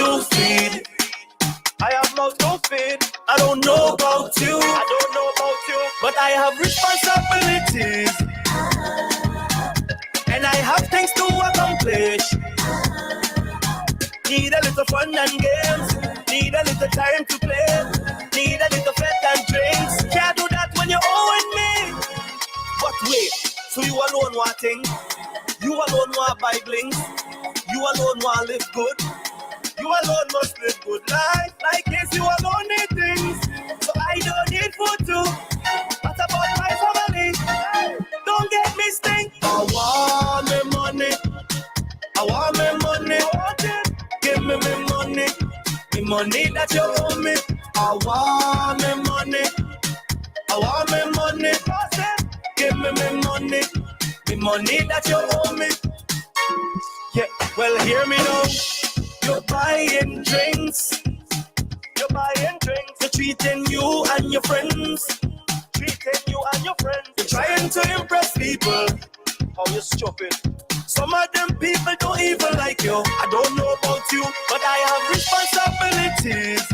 to feed. I have mouth to feed. I don't know about you. But I have responsibilities. And I have things to accomplish. Need a little fun and games. Need a little time to play. Need a little fete and drinks. Can't do that when you're owing me. But wait, so you alone want things? You alone want buy blings? You alone want live good? You alone must live good life. Like this, you alone need things. So I don't need food too. What about my family? Don't get me sting. I want me money. I want me money. Give me me money. Me money that you owe me. I want me money. I want me money. Give me me money. Me money that you owe me. Yeah, well hear me now. You're buying drinks. You're buying drinks. You're treating you and your friends. Treating you and your friends. You're trying to impress people. How you stupid. Some of them people don't even like you. I don't know about you, but I have responsibilities.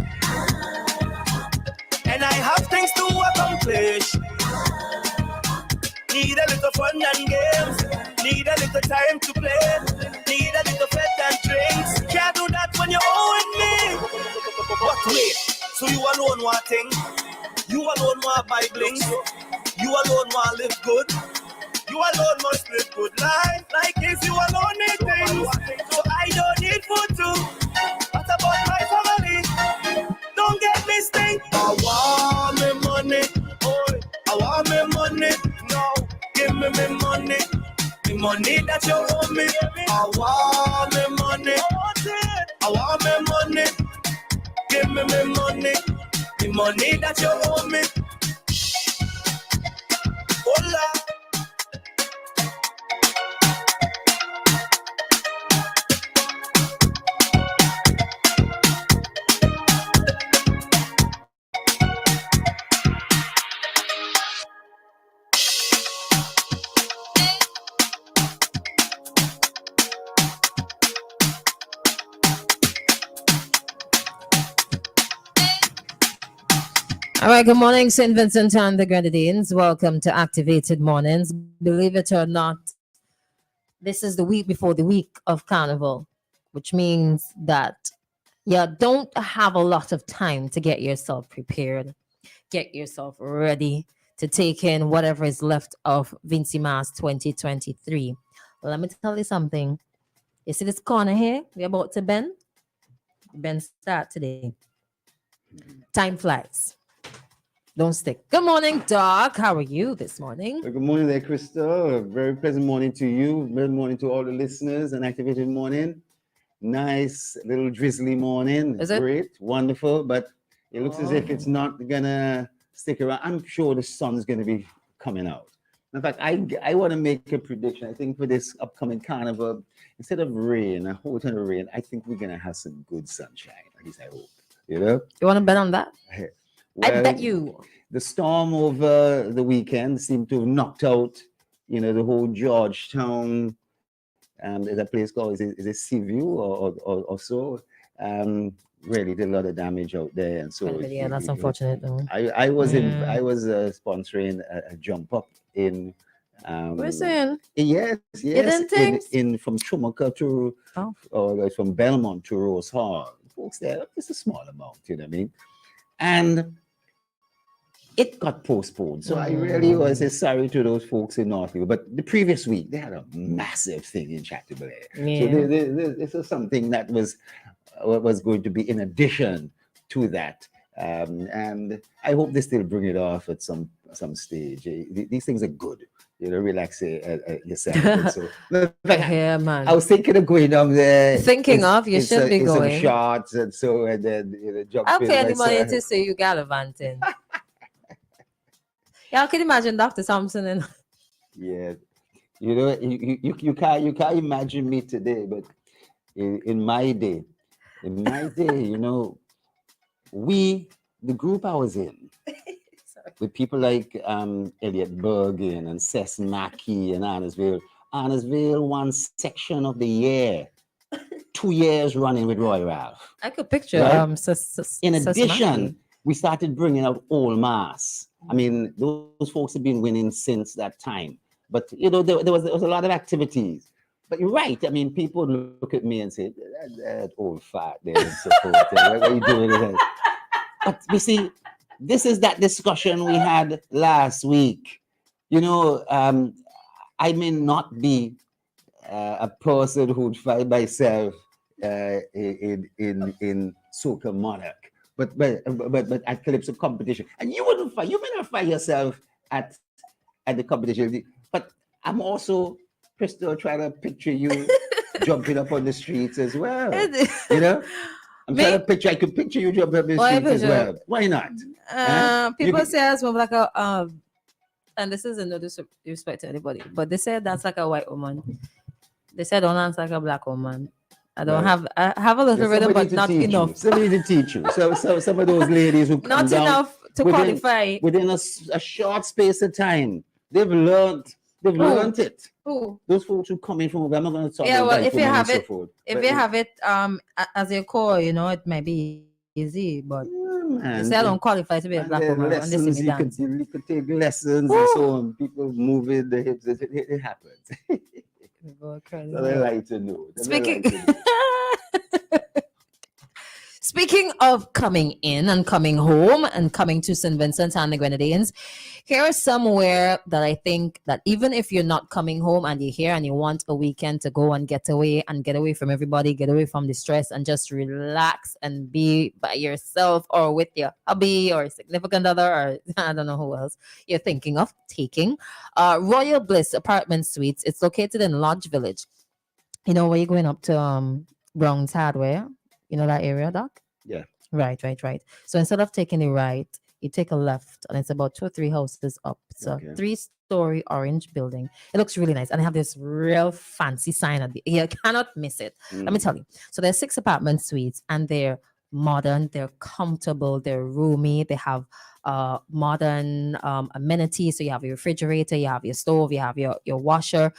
And I have things to accomplish. Need a little fun and games. Need a little time to play. Need a little fete and drinks. Can't do that when you're owing me. But wait, so you alone want things? You alone want buy blings? You alone want live good? You alone must live good life. Like this, you alone need things. So I don't need food too. What about my family? Don't get me sting. I want me money. I want me money. No, give me me money. Me money that you owe me. I want me money. I want me money. Give me me money. Me money that you owe me. Hola. All right, good morning, St. Vincent and the Grenadines. Welcome to Activated Mornings. Believe it or not, this is the week before the week of Carnival, which means that you don't have a lot of time to get yourself prepared, get yourself ready to take in whatever is left of Vincy Mas 2023. Let me tell you something. You see this corner here? We're about to bend. Bend start today. Time flies. Don't stick. Good morning, Doc. How are you this morning? Well, good morning there, Christal. A very pleasant morning to you. Good morning to all the listeners. An activated morning. Nice little drizzly morning. Is it? Great, wonderful. But it looks as if it's not gonna stick around. I'm sure the sun's gonna be coming out. In fact, I want to make a prediction. I think for this upcoming carnival, instead of rain, a whole ton of rain, I think we're gonna have some good sunshine. At least I hope. You know? You want to bet on that? Well, I bet you. The storm over the weekend seemed to have knocked out, the whole Georgetown. There's a place called is it Seaview or so. Really did a lot of damage out there, and so Yeah, that's unfortunate though. I was sponsoring a jump up in. We're saying yes, in from Chumaka to or from Belmont to Rose Hall. Folks, there it's a small amount, you know what I mean, and it got postponed. So I really was sorry to those folks in Northview. But the previous week, they had a massive thing in Chateaubelair. Yeah. So this is something that was going to be in addition to that. And I hope they still bring it off at some stage. These things are good. Relax yourself. So, yeah, man. I was thinking of going down there. You should be going. Some shots and so, and then jump I'll in. pay any money to say you gallivanting. Yeah, I can imagine Dr. Thompson and yeah, you can't imagine me today, but in my day, the group I was in, with people like Elliot Bergen and Cess Mackey and Annesville, one section of the year 2 years running with Roy Ralph. I could picture right? In addition, we started bringing out Old Mass. I mean, those folks have been winning since that time. But you know, there was a lot of activities. But you're right. I mean, people look at me and say, that old fat there and so forth. What are you doing with it? But you see, this is that discussion we had last week. You know, I may not be a person who'd find myself in Soca Monarch, but at Calypso competition, and you may not find yourself at the competition. But I'm also, Christal, trying to picture you jumping up on the streets as well. You know, I could picture you jumping up on the streets as well. Why not? People say I was like a and this isn't no disrespect to anybody, but they said that's like a white woman. They said don't dance like a black woman. I have a little rhythm, but not enough. Somebody to teach you. So some of those ladies who come not down enough to qualify within a short space of time. They've learned it. Who? Those folks who come in from, I'm not going to talk about well, if you have it, as a core, you know, it might be easy, but they say I don't qualify to be a black woman. Lessons, you could take lessons and so on. People moving the hips, it happens. So they like to know. Speaking of coming in and coming home and coming to St. Vincent and the Grenadines, here is somewhere that I think that even if you're not coming home and you're here and you want a weekend to go and get away from everybody, get away from the stress and just relax and be by yourself or with your hubby or significant other or I don't know who else you're thinking of taking, Royal Bliss Apartment Suites. It's located in Lodge Village. You know where you're going up to Brown's Hardware? You know that area, Doc? Yeah. Right. So instead of taking the right, you take a left, and it's about 2 or 3 houses up. It's a 3-story orange building. It looks really nice, and I have this real fancy sign at the. You cannot miss it. Let me tell you. So there's 6 apartment suites, and they're modern, they're comfortable, they're roomy. They have modern amenities. So you have your refrigerator, you have your stove, you have your washer.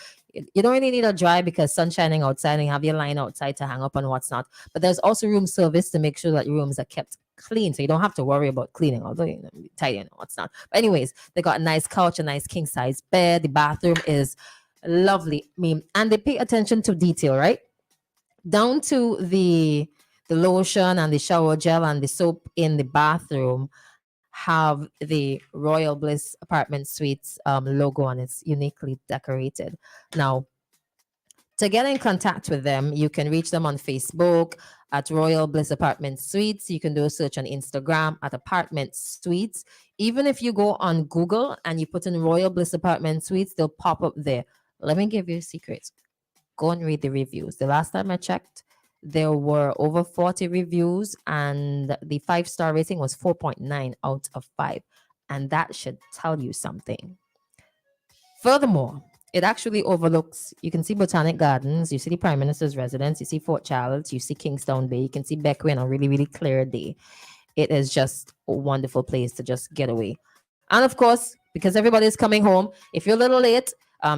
You don't really need a dry because sun's shining outside and you have your line outside to hang up and what's not. But there's also room service to make sure that your rooms are kept clean. So you don't have to worry about cleaning, although you know, tidy and what's not. But anyways, they got a nice couch, a nice king size bed. The bathroom is lovely. I mean, and they pay attention to detail, right? Down to the lotion and the shower gel and the soap in the bathroom have the Royal Bliss Apartment Suites logo on it. It's uniquely decorated. Now, to get in contact with them, you can reach them on Facebook at Royal Bliss Apartment Suites. You can do a search on Instagram at Apartment Suites. Even if you go on Google and you put in Royal Bliss Apartment Suites, they'll pop up there. Let me give you a secret. Go and read the reviews. The last time I checked, there were over 40 reviews and the 5-star rating was 4.9 out of 5. And that should tell you something. Furthermore, it actually overlooks, you can see Botanic Gardens, you see the Prime Minister's residence, you see Fort Charles, you see Kingstown Bay, you can see Beckway on a really, really clear day. It is just a wonderful place to just get away. And of course, because everybody's coming home, if you're a little late,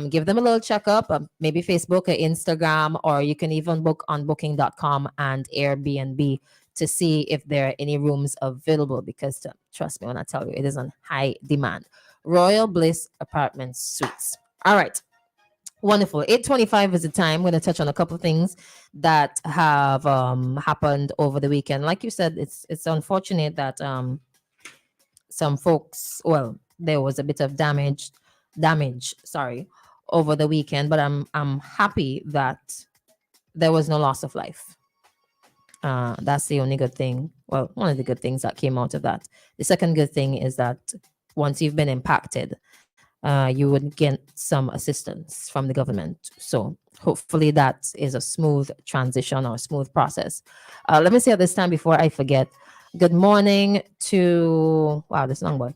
give them a little checkup, maybe Facebook or Instagram, or you can even book on booking.com and Airbnb to see if there are any rooms available, because trust me when I tell you, it is on high demand. Royal Bliss Apartment Suites. All right. Wonderful. 8:25 is the time. I'm going to touch on a couple of things that have happened over the weekend. Like you said, it's unfortunate that some folks, well, there was a bit of damage, over the weekend, but I'm happy that there was no loss of life. That's the only good thing. Well, one of the good things that came out of that. The second good thing is that once you've been impacted, you would get some assistance from the government. So hopefully that is a smooth transition or a smooth process. Let me say at this time before I forget, good morning to, wow, this long boy.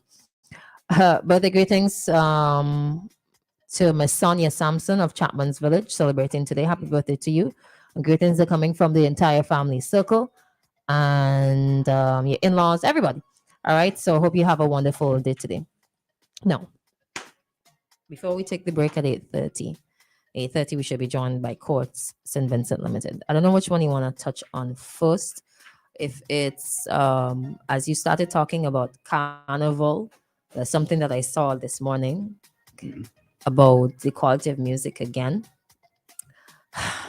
Birthday greetings to Miss Sonia Sampson of Chapman's Village, celebrating today. Happy birthday to you. And greetings are coming from the entire family circle and your in-laws, everybody. All right, so hope you have a wonderful day today. Now, before we take the break at 8:30, 8:30 we should be joined by Courts St. Vincent Limited. I don't know which one you want to touch on first. If it's as you started talking about carnival, there's something that I saw this morning about the quality of music again.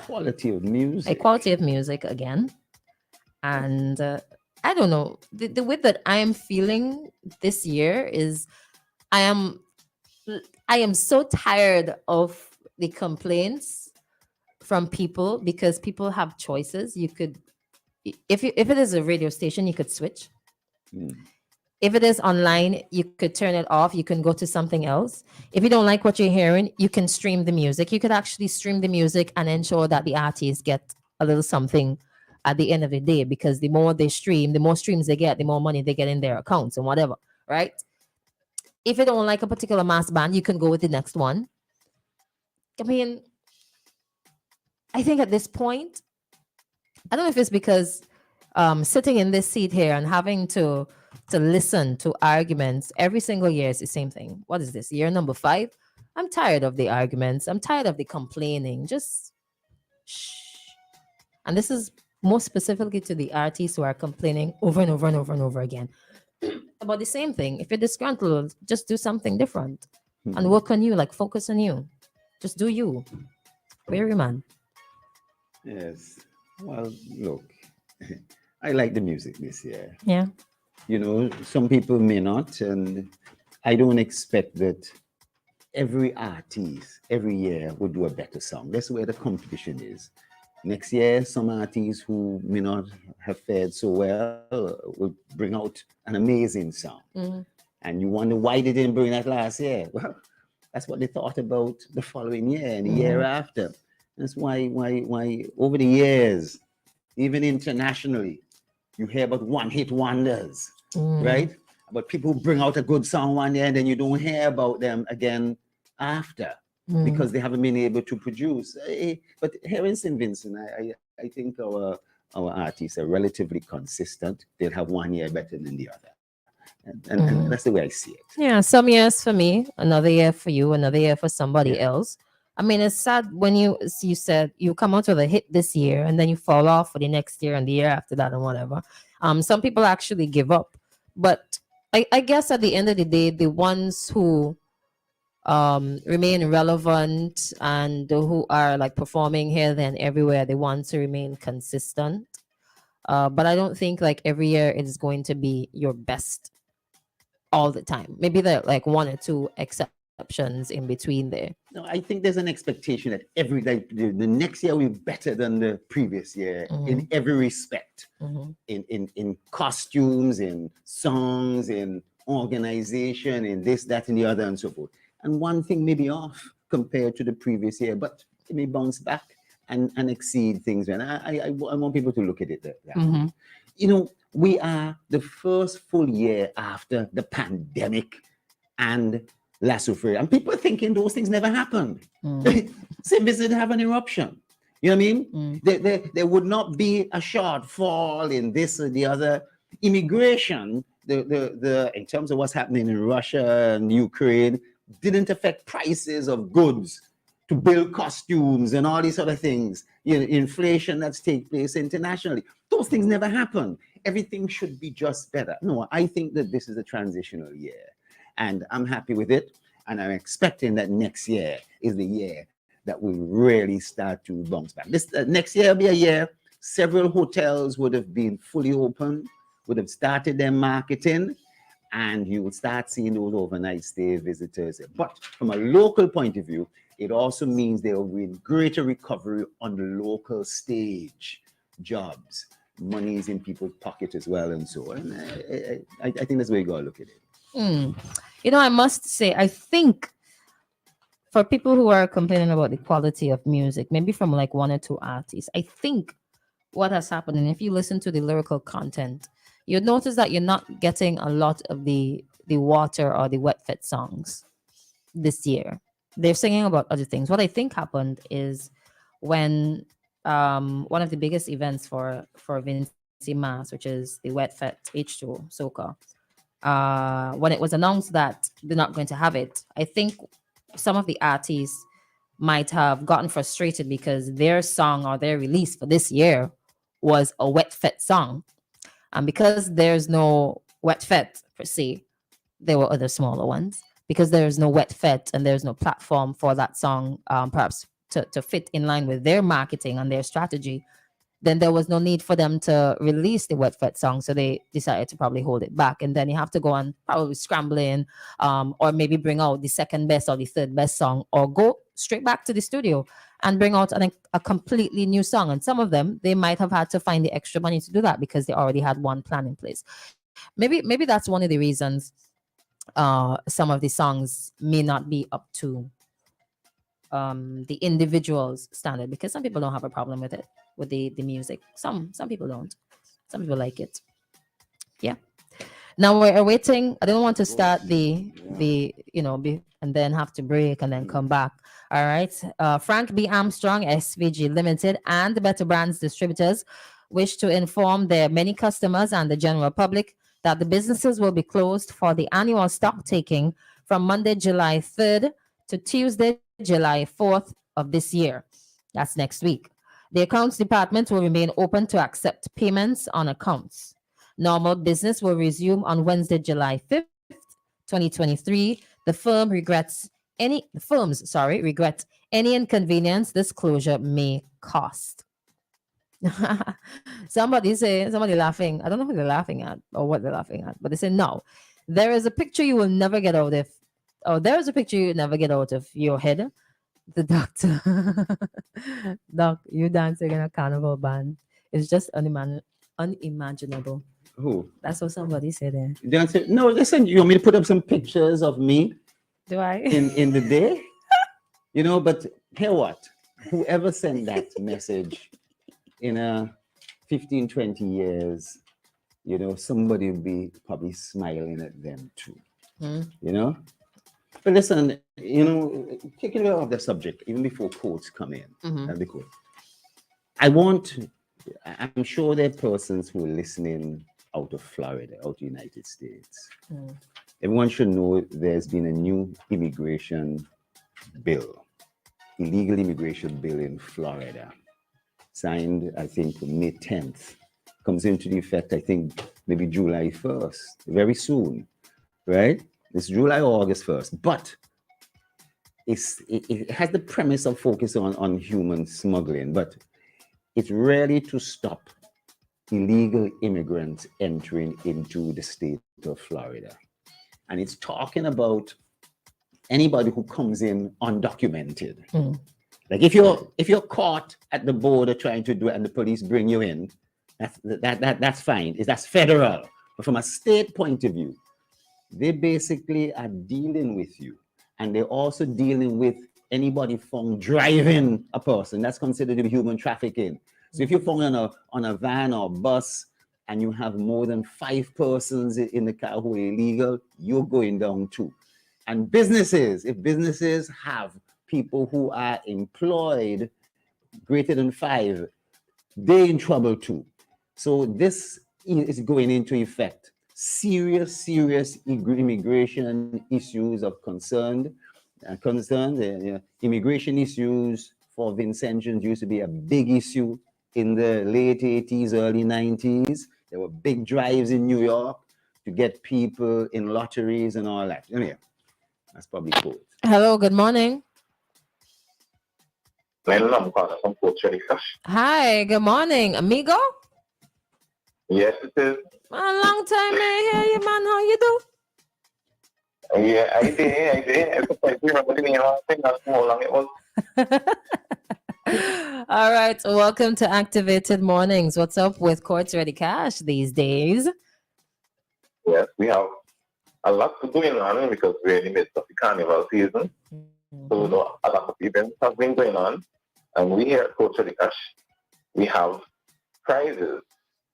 Quality of music. A quality of music again. And I don't know. The way that I am feeling this year is I am so tired of the complaints from people, because people have choices. You could, if it is a radio station, you could switch. If it is online, you could turn it off. You can go to something else. If you don't like what you're hearing, you can stream the music. You could actually stream the music and ensure that the artists get a little something at the end of the day, because the more they stream, the more streams they get, the more money they get in their accounts and whatever, right? If you don't like a particular mass band, you can go with the next one. I mean, I think at this point, I don't know if it's because sitting in this seat here and having to listen to arguments every single year is the same thing. What is this, year number 5? I'm tired of the arguments. I'm tired of the complaining. Just shh. And this is more specifically to the artists who are complaining over and over and over and over again about the same thing. If you're disgruntled, just do something different and work on you. Like, focus on you. Just do you. Very man. Yes. Well, look, I like the music this year. Yeah. You know, some people may not, and I don't expect that every artist every year would do a better song. That's where the competition is. Next year, some artists who may not have fared so well will bring out an amazing song. And you wonder why they didn't bring that last year. Well, that's what they thought about the following year and the year after. That's why over the years, even internationally, you hear about one-hit wonders, right? About people who bring out a good song one year and then you don't hear about them again after because they haven't been able to produce. But here in St. Vincent, I think our artists are relatively consistent. They'll have one year better than the other. And that's the way I see it. Yeah, some years for me, another year for you, another year for somebody else. I mean, it's sad when you said you come out with a hit this year and then you fall off for the next year and the year after that and whatever. Some people actually give up. But I guess at the end of the day, the ones who remain relevant and who are like performing here, then everywhere, the ones who remain consistent. But I don't think like every year it is going to be your best all the time. Maybe there are like one or two exceptions in between there. No, I think there's an expectation that the next year will be better than the previous year in every respect. In costumes, in songs, in organization, in this, that, and the other, and so forth. And one thing may be off compared to the previous year, but it may bounce back and exceed things. And I want people to look at it that way. You know, we are the first full year after the pandemic and laissez-faire, and people are thinking those things never happened. St. Vincent have an eruption. You know what I mean? There would not be a shortfall in this or the other. Immigration, in terms of what's happening in Russia and Ukraine, didn't affect prices of goods to build costumes and all these other things. You know, inflation that's taking place internationally. Those things never happen. Everything should be just better. No, I think that this is a transitional year. And I'm happy with it. And I'm expecting that next year is the year that will really start to bounce back. This next year will be a year several hotels would have been fully open, would have started their marketing, and you would start seeing those overnight stay visitors. But from a local point of view, it also means there will be greater recovery on the local stage, jobs, money is in people's pocket as well, and so on. I think that's the way you got to look at it. You know, I must say, I think for people who are complaining about the quality of music, maybe from like one or two artists, I think what has happened, and if you listen to the lyrical content, you'll notice that you're not getting a lot of the water or the wet fit songs this year. They're singing about other things. What I think happened is when one of the biggest events for Vinci Mass, which is the Wet Fet H2O Soca, when it was announced that they're not going to have it, I think some of the artists might have gotten frustrated because their song or their release for this year was a wet fet song. And because there's no wet fet per se, there were other smaller ones. Because there's no wet fet and there's no platform for that song, perhaps to fit in line with their marketing and their strategy, then there was no need for them to release the wet fet song. So they decided to probably hold it back. And then you have to go on probably scrambling, or maybe bring out the second best or the third best song, or go straight back to the studio and bring out a completely new song. And some of them, they might have had to find the extra money to do that because they already had one plan in place. Maybe that's one of the reasons some of the songs may not be up to the individual's standard, because some people don't have a problem with it, with the music. Some people don't. Some people like it. Yeah. Now we're waiting. I don't want to start the and then have to break and then come back. All right. Frank B. Armstrong, SVG Limited, and the Better Brands distributors wish to inform their many customers and the general public that the businesses will be closed for the annual stock taking from Monday, July 3rd to Tuesday, July 4th of this year. That's next week. The accounts department will remain open to accept payments on accounts. Normal business will resume on Wednesday, July 5th, 2023. The firms regret any inconvenience this closure may cost. Somebody laughing. I don't know who they're laughing at or what they're laughing at, but they say no. There is a picture you will never get out of. Oh, there is a picture you never get out of your head. The doctor. Doc, you dancing in a carnival band. It's just unimaginable. Who? That's what somebody said there. Dancing? No, listen, you want me to put up some pictures of me? Do I? In the day? But hear what? Whoever sent that message in 15, 20 years, somebody will be probably smiling at them too. But listen, taking off the subject, even before courts come in, the court, I'm sure there are persons who are listening out of Florida, out of the United States. Everyone should know there's been a new immigration bill, illegal immigration bill in Florida, signed, I think, May 10th. Comes into the effect, I think, maybe July 1st, very soon, right? It's July or August 1st, but it has the premise of focusing on human smuggling, but it's really to stop illegal immigrants entering into the state of Florida. And it's talking about anybody who comes in undocumented. Like if you're caught at the border trying to do it and the police bring you in, that's fine. That's federal. But from a state point of view, they basically are dealing with you. And they're also dealing with anybody found driving a person. That's considered to be human trafficking. So if you're found on a van or bus and you have more than 5 persons in the car who are illegal, you're going down too. And if businesses have people who are employed greater than 5, they're in trouble too. So this is going into effect. Serious immigration issues of concern. Immigration issues for Vincentians used to be a big issue in the late 80s, early 90s. There were big drives in New York to get people in lotteries and all that. Anyway, that's probably cool. Hello, good morning. Hi, good morning, amigo. Yes, it is. A long time I hear you, man. How you do? Yeah, I did. That's how long it was. All right, welcome to Activated Mornings. What's up with Courts Ready Cash these days? Yes, we have a lot to going on because we're in the midst of the carnival season. So a lot of events have been going on. And we here at Courts Ready Cash, we have prizes.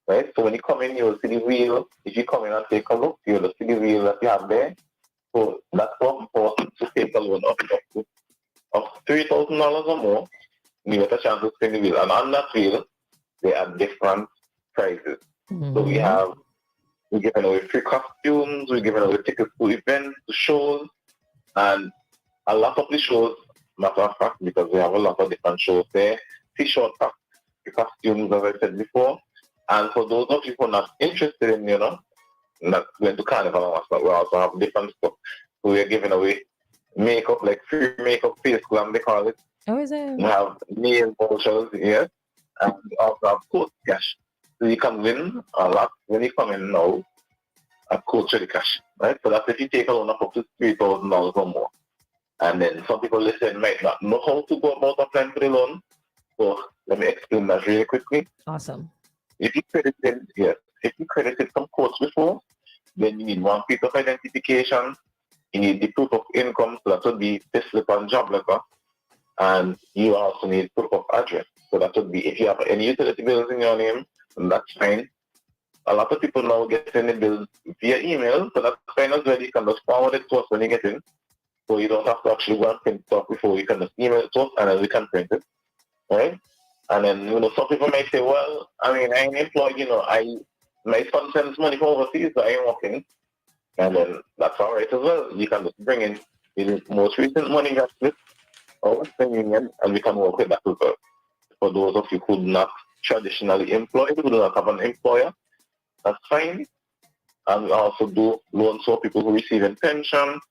Right? So when you come in, you'll see the wheel. If you come in and take a look, you'll see the wheel that you have there. So that's so important to take a loan of $3,000 or more. You get a chance to spin the wheel. And on that wheel, there are different prizes. So we're giving away free costumes, we're giving away tickets to events, to shows, and a lot of the shows matter of fact, because we have a lot of different shows there. T-shirt pack, the costumes, as I said before. And for those of you who are not interested in, not going to carnival and stuff, we also have different stuff. So we're giving away makeup, like free makeup, face glam, they call it. Oh, is it? We have nail vouchers, yes. And we also have coach cash. So you can win a lot when you come in now at coach the cash, right? So that's if you take a loan of up to $3,000 or more. And then some people listen might not know how to go about applying for the loan. So let me explain that really quickly. Awesome. If you credited some course before, then you need one piece of identification. You need the proof of income, so that would be pay slip and job letter. And you also need proof of address. So that would be if you have any utility bills in your name, then that's fine. A lot of people now get the bills via email, so that's fine as well. You can just forward it to us when you get in. So you don't have to actually go and print it off before. You can just email it to us and then we can print it. Right? And then, some people might say, well, I ain't employed, my son sends money from overseas, so I ain't working. And then that's all right as well. You can just bring in the most recent money you have or Western Union, and we can work with that as well. For those of you who are not traditionally employed, who do not have an employer, that's fine. And we also do loans for people who receive a pension.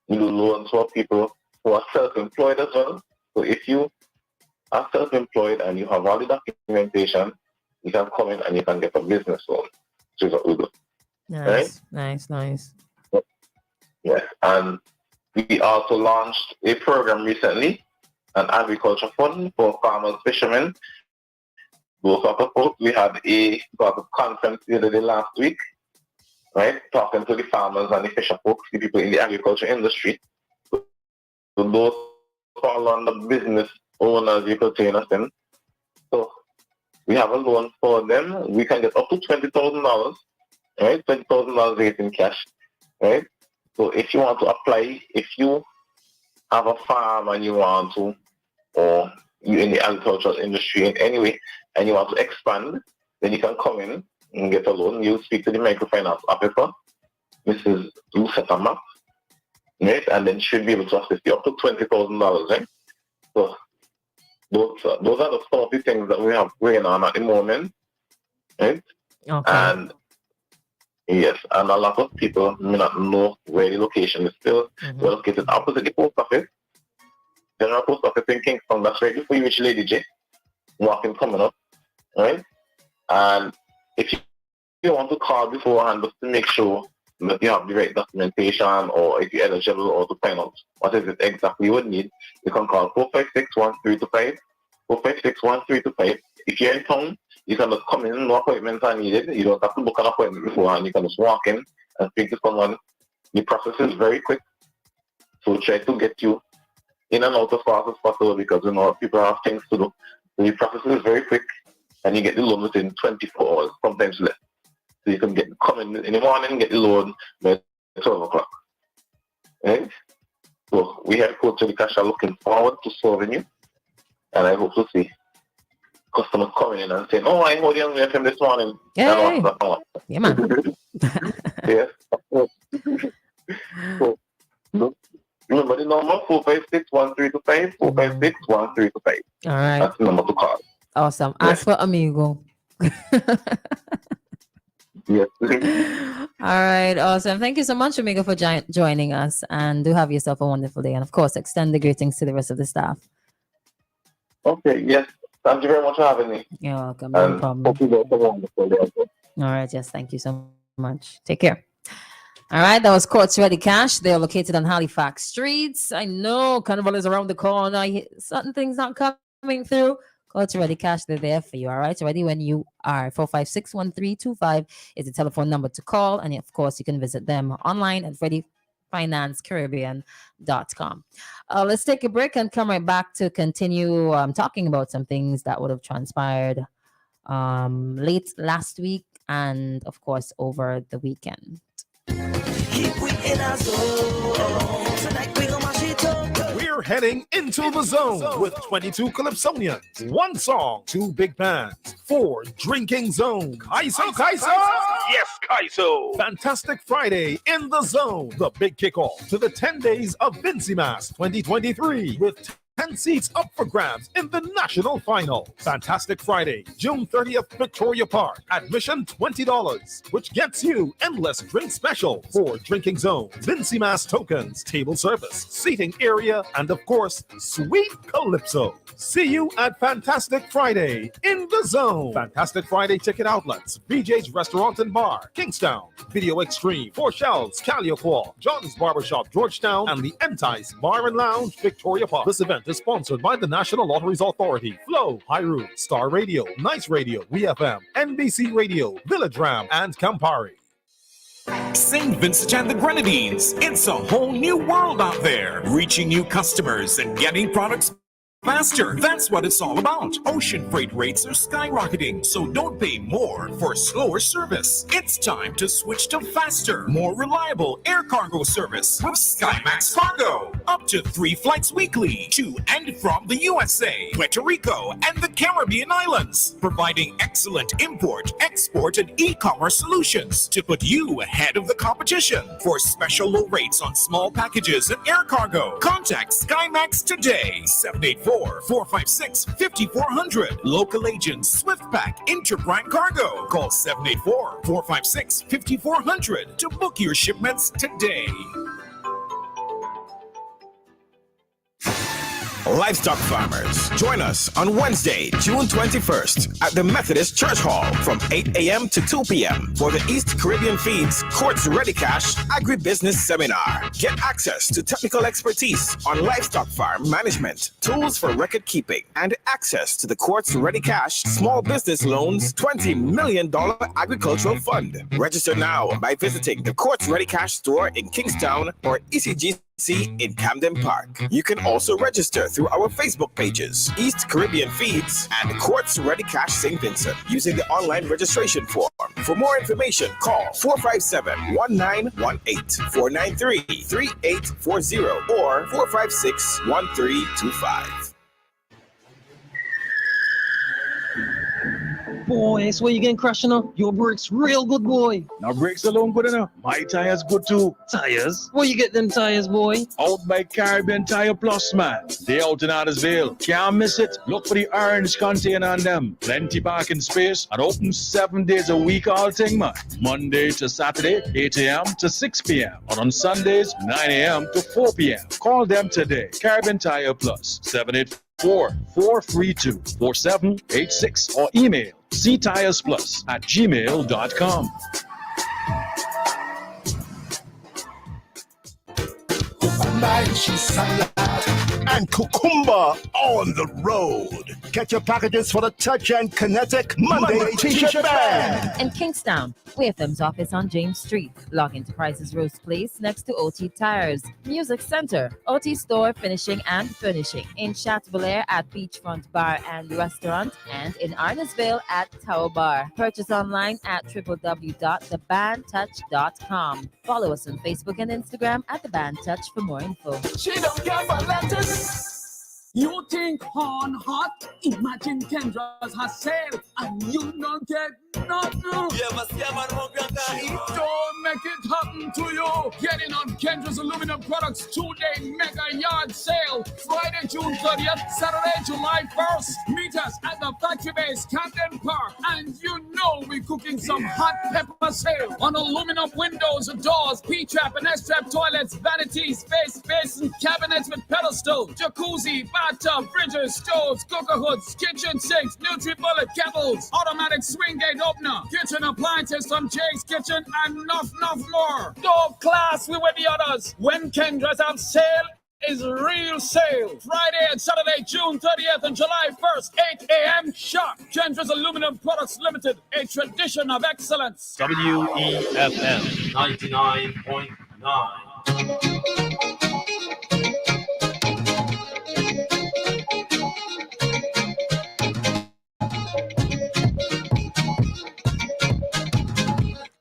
We do loans for people who are self-employed as well. So if you are self-employed and you have all the documentation, you can come in and you can get a business loan, which is what we do. Nice, right? nice. Yes, and we also launched a program recently, an agriculture fund for farmers, fishermen. Those sort of folks. We had a sort of conference the other day last week, right? Talking to the farmers and the fisher folks, the people in the agriculture industry. So those fall under business owners, you could say, in. So we have a loan for them. We can get up to $20,000, right? $20,000 raised in cash, right? So if you want to apply, if you have a farm and you want to, or you're in the agricultural industry in any way, and you want to expand, then you can come in and get a loan. You speak to the microfinance officer, Mrs. Lucetta Mapp, right? And then she'll be able to assist you up to $20,000, right? So those are the some of the things that we have going on at the moment, right? Okay. And yes, and a lot of people may not know where the location is still. We're located opposite the post office, General Post Office in Kingston. That's right before you reach Lady J, walking coming up, right? And if you want to call beforehand just to make sure that you have the right documentation, or if you're eligible, or to find out what is it exactly you would need, you can call 456-1325, 456-1325. If you're in town, you can just come in, no appointments are needed. You don't have to book an appointment beforehand. You can just walk in and speak to someone. The process is very quick, so try to get you in and out as fast as possible, because people have things to do. So the process is very quick, and you get the loan within 24 hours, sometimes less. So you can come in the morning, get the loan by 12 o'clock. Right? So we here at Coach the Cash are looking forward to serving you, and I hope to see customers coming in and saying, "Oh, I heard you on WEFM this morning." Hey. Yeah, man. Yes. So, remember the number 456-1325, 456-1325. All right. That's the number to call. Awesome. Ask for Amigo. Yes. All right. Awesome. Thank you so much, Amigo, for joining us. And do have yourself a wonderful day. And of course, extend the greetings to the rest of the staff. Okay. Yes. Thank you very much for having me. You're welcome. No problem. Hope you guys have a wonderful day. All right. Yes. Thank you so much. Take care. All right. That was Courts Ready Cash. They are located on Halifax Streets. I know Carnival is around the corner. Certain things not coming through. Courts Ready Cash. They're there for you. All right. Ready when you are. 456-1325 is the telephone number to call. And of course, you can visit them online at readyfinancecaribbean.com. Let's take a break and come right back to continue talking about some things that would have transpired late last week and, of course, over the weekend. We're heading into the zone with 22 Calypsonians, 1 song, 2 big bands, 4 drinking zones. Kaiso! Yes, Kaiso! Fantastic Friday in the zone, the big kickoff to the 10 days of Vincy Mass 2023 with 10 seats up for grabs in the national final. Fantastic Friday, June 30th, Victoria Park. Admission $20, which gets you endless drink specials for Drinking Zone, Lindsay Mass tokens, table service, seating area, and of course, Sweet Calypso. See you at Fantastic Friday in the Zone. Fantastic Friday ticket outlets: BJ's Restaurant and Bar, Kingstown, Video Extreme, Four Shells, Calliope, John's Barbershop, Georgetown, and the Entice Bar and Lounge, Victoria Park. This event is sponsored by the National Lotteries Authority, Flow, Hyru, Star Radio, Nice Radio, WEFM, NBC Radio, Village Ram, and Campari. St. Vincent and the Grenadines. It's a whole new world out there, reaching new customers and getting products faster. That's what it's all about. Ocean freight rates are skyrocketing, so don't pay more for slower service. It's time to switch to faster, more reliable air cargo service with SkyMax Cargo. Up to 3 flights weekly to and from the USA, Puerto Rico, and the Caribbean islands, providing excellent import, export, and e-commerce solutions to put you ahead of the competition. For special low rates on small packages and air cargo, contact SkyMax today. 784-456-5400. Local agents SwiftPack Interbrand Cargo. Call 784-456-5400 to book your shipments today. Livestock farmers, join us on Wednesday, June 21st at the Methodist Church Hall from 8 a.m. to 2 p.m. for the East Caribbean Feeds Quartz Ready Cash Agribusiness Seminar. Get access to technical expertise on livestock farm management, tools for record keeping, and access to the Quartz Ready Cash Small Business Loans $20 million Agricultural Fund. Register now by visiting the Quartz Ready Cash store in Kingstown or ECGC in Camden Park. You can also register through our Facebook pages, East Caribbean Feeds and Quartz Ready Cash St. Vincent, using the online registration form. For more information, call 457-1918, 493-3840, or 456-1325. Boy, that's where you getting crashing up. Your brakes real good, boy. Now brakes alone good enough. My tires good too. Tires? Where you get them tires, boy? Out by Caribbean Tire Plus, man. They out in Addersville. Can't miss it. Look for the orange container on them. Plenty parking space and open 7 days a week all thing, man. Monday to Saturday, 8 a.m. to 6 p.m. And on Sundays, 9 a.m. to 4 p.m. Call them today. Caribbean Tire Plus, 784-432-4786 or email ctiresplus@gmail.com. And cucumber on the road. Get your packages for the Touch and Kinetic Monday T-shirt band. In Kingstown, WEFM's office on James Street. Log into Price's Roast Place next to OT Tires. Music Center, OT Store, Finishing and Furnishing. In Chateaubelair at Beachfront Bar and Restaurant. And in Arnesville at Tower Bar. Purchase online at www.thebandtouch.com. Follow us on Facebook and Instagram at The Band Touch for more info. She don't care for letters. You think horn hot? Imagine Kendra's has sale and you don't get nothing. Don't make it happen to you. Get in on Kendra's aluminum products 2-day mega yard sale. Friday, June 30th, Saturday, July 1st. Meet us at the factory base, Camden Park. And you know we're cooking some hot pepper sale on aluminum windows, doors, P-trap and S-trap toilets, vanities, space basin, cabinets with pedestal, jacuzzi, bathtub, fridges, stoves, cooker hoods, kitchen sinks, NutriBullet kettles, automatic swing gate opener, kitchen appliances from Jake's Kitchen, and enough more. No class with the others. When Kendra's have sale is real sale. Friday and Saturday, June 30th and July 1st, 8 a.m. sharp. Kendra's Aluminum Products Limited, a tradition of excellence. WEFM 99.9.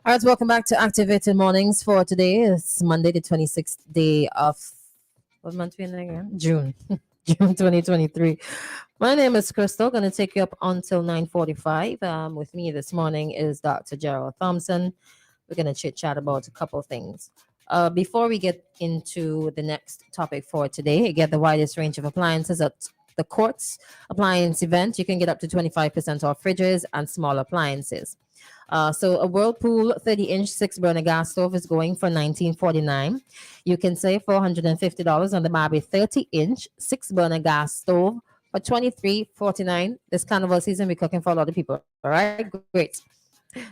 All right, welcome back to Activated Mornings for today. It's Monday, the 26th day of, what month we in again? June. June 2023. My name is Christal. Going to take you up until 9:45. With me this morning is Dr. Gerald Thompson. We're going to chit-chat about a couple of things. Before we get into the next topic for today, get the widest range of appliances at the Quartz Appliance event. You can get up to 25% off fridges and small appliances. So a Whirlpool 30-inch 6-burner gas stove is going for $19.49. You can save $450 on the Barbie 30-inch 6-burner gas stove for $23.49. This carnival season, we're cooking for a lot of people. All right, great.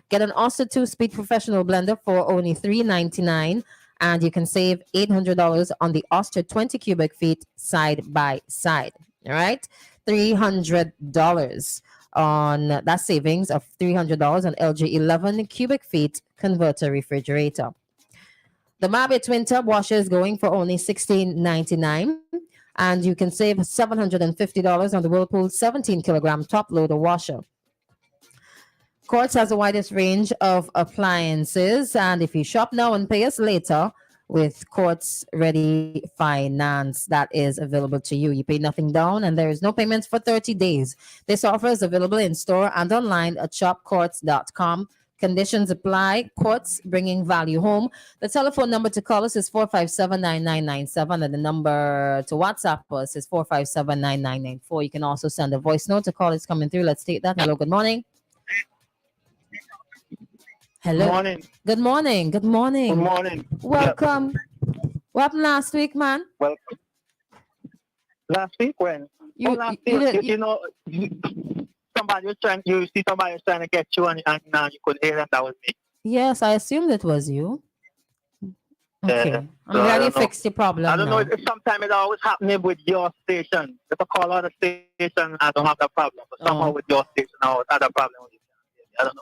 Get an Oster 2-speed professional blender for only $3.99, and you can save $800 on the Oster 20 cubic feet side by side. All right, $300 on that savings of $300 on LG 11 cubic feet converter refrigerator. The Marbit twin tub washer is going for only $16.99, and you can save $750 on the Whirlpool 17 kilogram top loader washer. Quartz has the widest range of appliances, and if you shop now and pay us later with Quartz Ready Finance, that is available to you. You pay nothing down, and there is no payments for 30 days. This offer is available in store and online at shopquartz.com. Conditions apply. Quartz, bringing value home. The telephone number to call us is 457-9997, and the number to WhatsApp us is 457-9994. You can also send a voice note. The call is coming through. Let's take that. Hello, good morning. Hello. Good morning. Good morning. Good morning. Good morning. Welcome. What happened last week, man? Welcome. Last week when? Last week, you know, somebody was trying. You see, somebody was trying to get you, and you could hear them. That was me. Yes, I assumed it was you. Okay. I'm so glad you fixed your problem. I don't now. know if sometimes it's always happening with your station. If I call other station, I don't have that problem. But somehow with your station, I always had a problem with it. I don't know.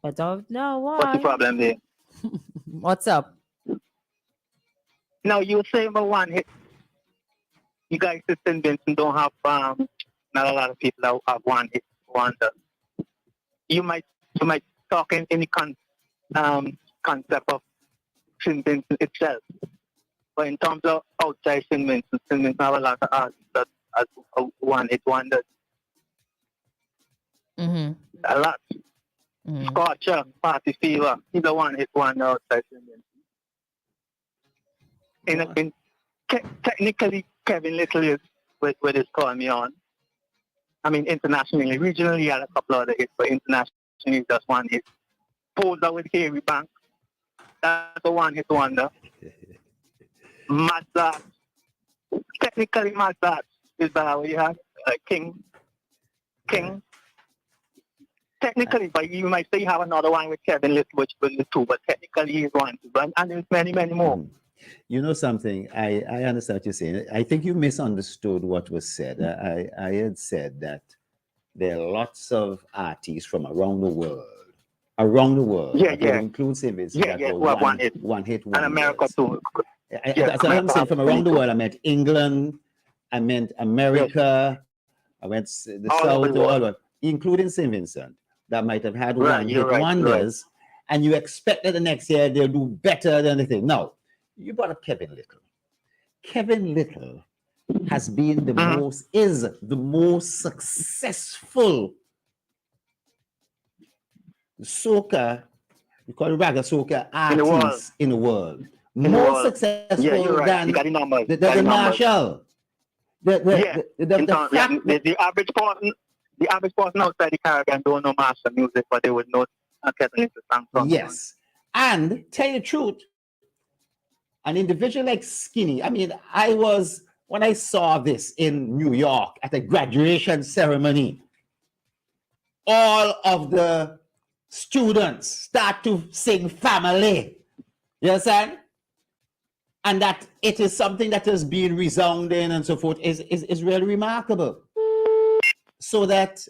I don't know why. What's the problem there? What's up? No, you were saying about one hit. You guys in St. Vincent don't have not a lot of people that have one hit wonder. You might talk in any concept of St. Vincent itself. But in terms of outside St. Vincent have a lot of artists that have one hit wonders. Mm-hmm. A lot. Mm-hmm. Scorcher, Party Fever, he's the one hit wonder outside St. Vincent. Technically, Kevin Little is with his Call Me On. I mean, internationally, regionally, he had a couple other hits, but internationally, just one hit. Poser with Harry Banks, that's a one hit wonder. Mad technically, Mad is what you have. King. Technically, but you might say you have another one with Kevin Little, which was the two, but technically he's one. And there's many, many more. You know something? I understand what you're saying. I think you misunderstood what was said. I had said that there are lots of artists from around the world. Yeah. Includes him. One hit. And America too. I'm saying from around the world. I meant England. I meant America. I went the South, all including St. Vincent, that might have had one hit wonders, and you expect that the next year they'll do better than anything. No, you brought up Kevin Little. Kevin Little has been the most successful soca, we call it raga soca artist in the world. More successful than the Marshall. The average person. The average person outside the Caribbean don't know master music, but they would know Kevin Little song. Yes. And tell you the truth, an individual like Skinny, I mean, when I saw this in New York at a graduation ceremony, all of the students start to sing Family. You understand? And that it is something that has been resounding and so forth is really remarkable. So that,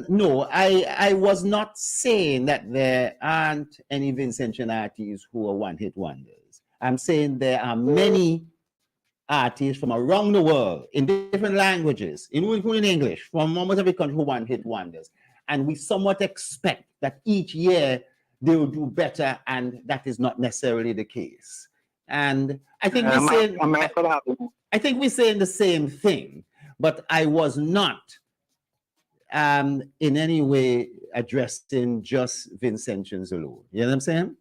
no, I was not saying that there aren't any Vincentian artists who are one-hit wonders. I'm saying there are many artists from around the world in different languages, including English, from almost every country who one-hit wonders. And we somewhat expect that each year they will do better, and that is not necessarily the case. And I think we're saying the same thing, but I was not in any way addressing just Vincentians alone. You know what I'm saying?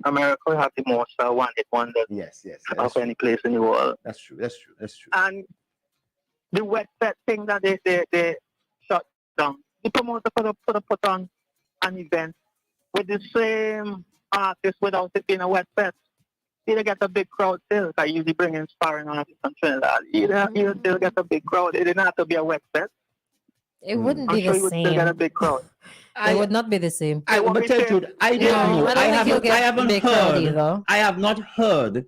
America have the most wanted wonders. Yes, of any place in the world. That's true. And the wet set thing that they shut down. The promoter could have put on an event with the same artist without it being a wet fest. He'll get a big crowd still. I usually bring in sparring artists from Trinidad. He'll still get a big crowd. It didn't have to be a wet fest. It wouldn't be sure the he would still get a big crowd. It would not be the same. I don't know. I have not heard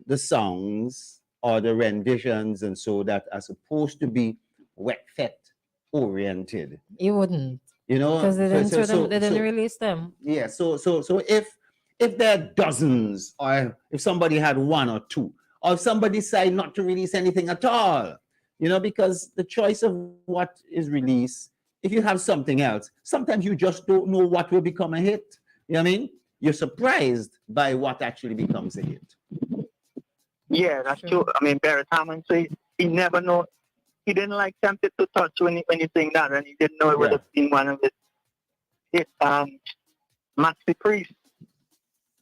the songs or the renditions and so that are supposed to be wet fest oriented. You wouldn't. You know, because they didn't release them. Yeah. So if there are dozens, or if somebody had one or two, or if somebody decided not to release anything at all, you know, because the choice of what is released, if you have something else, sometimes you just don't know what will become a hit. You know what I mean? You're surprised by what actually becomes a hit. Yeah, that's true. I mean, Barrett Hammond said he never know. He didn't like Tempted to Touch when he sang that, and he didn't know it would have been one of his Maxi Priest.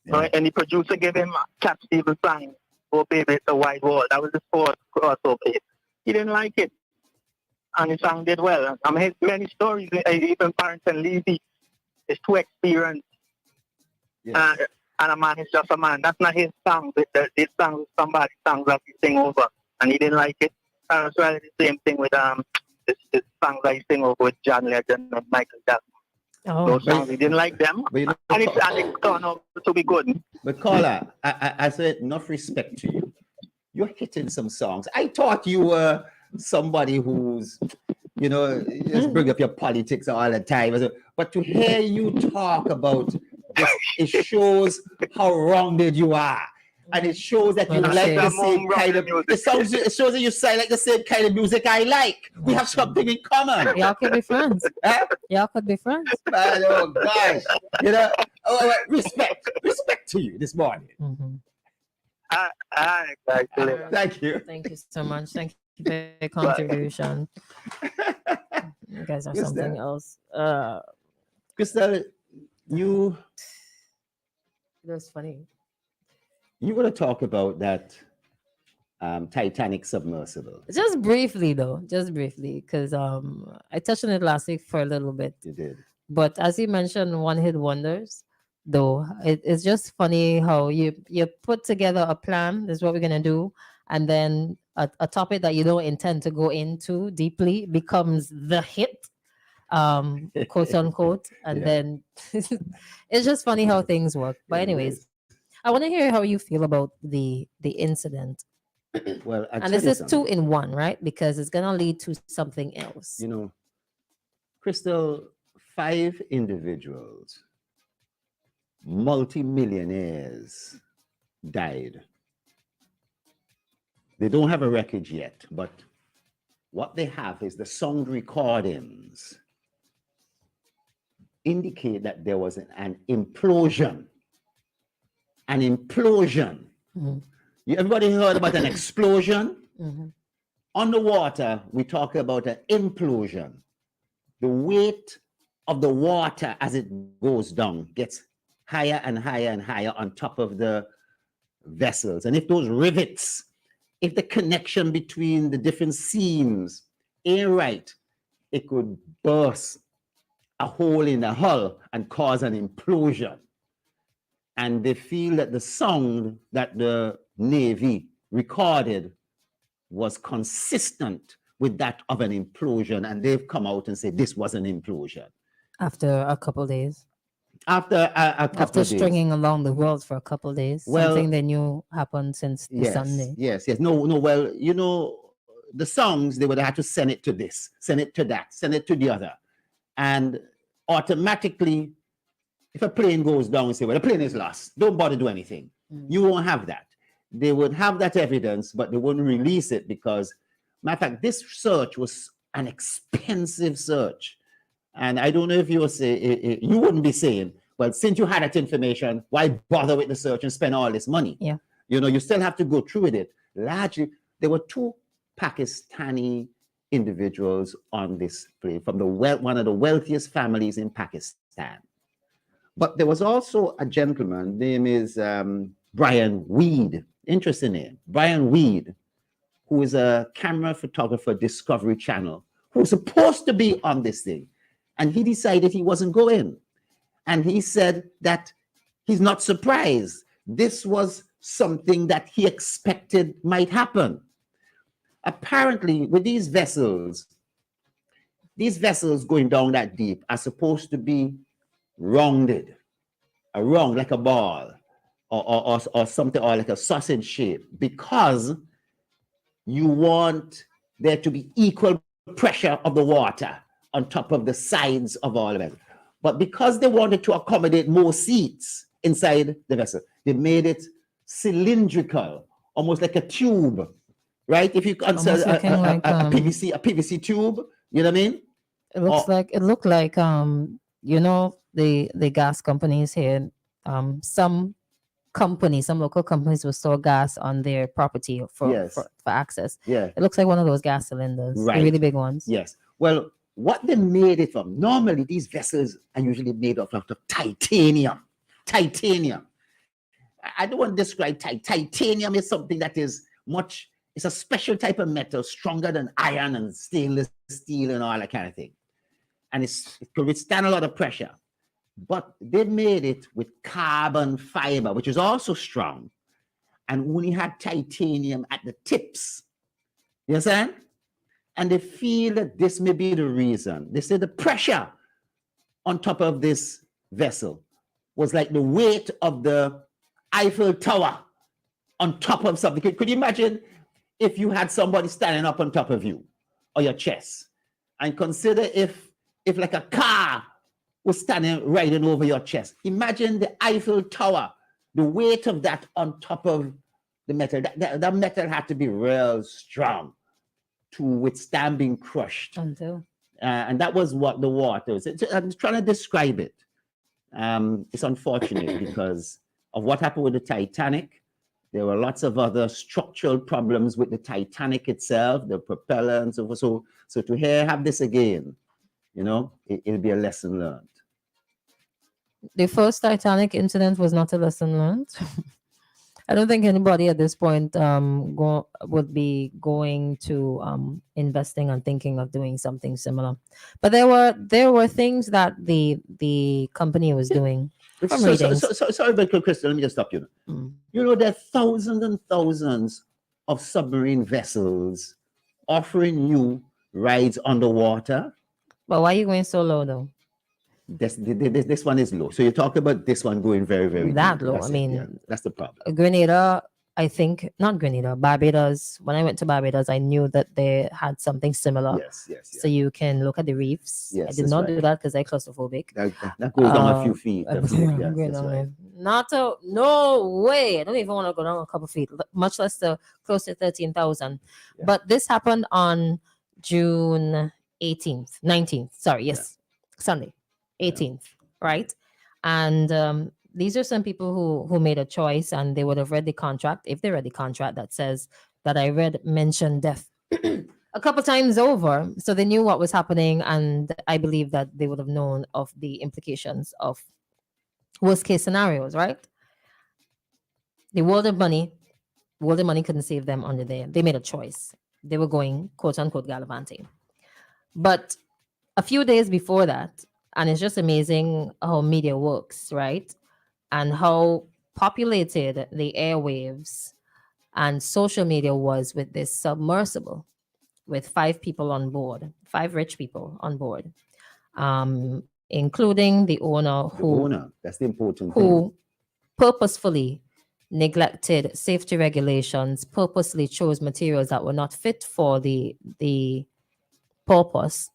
Yeah. And the producer gave him Cap Stevens song, "Oh Baby, It's a White Wall." That was the fourth crossover hit. He didn't like it, and the song did well. I mean, many stories, even Barrington Levy is too experienced. Yes. And a man is just a man. That's not his song. His song is somebody's song that he sing over, and he didn't like it. And it's really the same thing with this song that he sing over with John Legend and Michael Jackson. Those songs, he didn't like them, and it turned out to be good. But Carla, I said enough respect to you. You're hitting some songs. I thought you were somebody who's, you know, just bring up your politics all the time. But to hear you talk about this, it shows how rounded you are. And it shows that you like the same kind of music. It shows that you sound like the same kind of music I like. We have something in common. Y'all could be friends. Y'all could be friends. Man, oh gosh. You know, respect to you this morning. Mm-hmm. Thank you. Thank you so much. Thank you for your contribution. You guys are something else. Christal, that's funny. You want to talk about that Titanic submersible? Just briefly, though. Just briefly, because I touched on it last week for a little bit. You did. But as you mentioned, one-hit wonders, though. It's just funny how you put together a plan. This is what we're going to do. And then a topic that you don't intend to go into deeply becomes the hit, quote unquote. And then it's just funny how things work. But anyways, I want to hear how you feel about the incident. Well, and this is 2 in 1, right? Because it's gonna lead to something else. You know, Christal, 5 individuals, multi-millionaires, died. They don't have a record yet, but what they have is the sound recordings indicate that there was an implosion. An implosion. Mm-hmm. Everybody heard about an explosion? Mm-hmm. Underwater, we talk about an implosion. The weight of the water as it goes down gets higher and higher and higher on top of the vessels. And if those rivets, if the connection between the different seams ain't right, it could burst a hole in the hull and cause an implosion. And they feel that the sound that the Navy recorded was consistent with that of an implosion. And they've come out and said this was an implosion. After a couple of days. After a couple After of days. stringing along the world for a couple of days. Well, something they knew happened since the Sunday. Yes. No, well, you know, the songs, they would have to send it to this, send it to that, send it to the other. And automatically, if a plane goes down and say, well, the plane is lost, don't bother do anything. You won't have that. They would have that evidence, but they wouldn't release it because, matter of fact, this search was an expensive search. And I don't know if you would say, you wouldn't be saying, well, since you had that information, why bother with the search and spend all this money? Yeah. You know, you still have to go through with it. Largely, there were 2 Pakistani individuals on this plane from one of the wealthiest families in Pakistan. But there was also a gentleman, name is Brian Weed, interesting name, Brian Weed, who is a camera photographer, Discovery Channel, who was supposed to be on this thing. And he decided he wasn't going. And he said that he's not surprised. This was something that he expected might happen. Apparently, with these vessels going down that deep are supposed to be rounded, round like a ball, or something, or like a sausage shape, because you want there to be equal pressure of the water on top of the sides of all of it. But because they wanted to accommodate more seats inside the vessel, they made it cylindrical, almost like a tube, right? If you consider a PVC tube, you know what I mean? It looked like you know, the gas companies here, some local companies will store gas on their property for access. Yeah. It looks like one of those gas cylinders, right. The really big ones. Yes. Well, what they made it from, normally these vessels are usually made of titanium. Titanium. I don't want to describe titanium is something that is it's a special type of metal, stronger than iron and stainless steel and all that kind of thing. And it can withstand a lot of pressure. But they made it with carbon fiber, which is also strong, and only had titanium at the tips. You understand? And they feel that this may be the reason. They say the pressure on top of this vessel was like the weight of the Eiffel Tower on top of something. Could you imagine if you had somebody standing up on top of you or your chest? And consider if like a car was riding over your chest. Imagine the Eiffel Tower, the weight of that on top of the metal. That metal had to be real strong to withstand being crushed. And that was what the water was. I'm trying to describe it. It's unfortunate because of what happened with the Titanic. There were lots of other structural problems with the Titanic itself, the propeller and so forth. So to have this again, you know, it'll be a lesson learned. The first Titanic incident was not a lesson learned. I don't think anybody at this point would be going to investing and thinking of doing something similar. But there were things that the company was doing. Sorry, but Christal, let me just stop you. You know, there are thousands and thousands of submarine vessels offering you rides underwater. But why are you going so low, though? This one is low. So you talk about this one going very, very that deep. low. That's that's the problem. Grenada, I think, not Grenada, Barbados. When I went to Barbados, I knew that they had something similar. Yes. So you can look at the reefs. Yes, I did not do that because I'm claustrophobic. That goes down a few feet. No way. I don't even want to go down a couple feet, much less close to 13,000. Yeah. But this happened on June 19th. Sorry, yes, Sunday. 18th, right? And these are some people who made a choice, and they would have read the contract. If they read the contract that says that I mentioned death a couple times over, so they knew what was happening, and I believe that they would have known of the implications of worst case scenarios, right? The world of money couldn't save them under there. They made a choice. They were going quote unquote gallivanting. But a few days before that, and it's just amazing how media works, right? And how populated the airwaves and social media was with this submersible with 5 people on board, 5 rich people on board, including the owner that's the important who purposefully neglected safety regulations, purposely chose materials that were not fit for the purpose.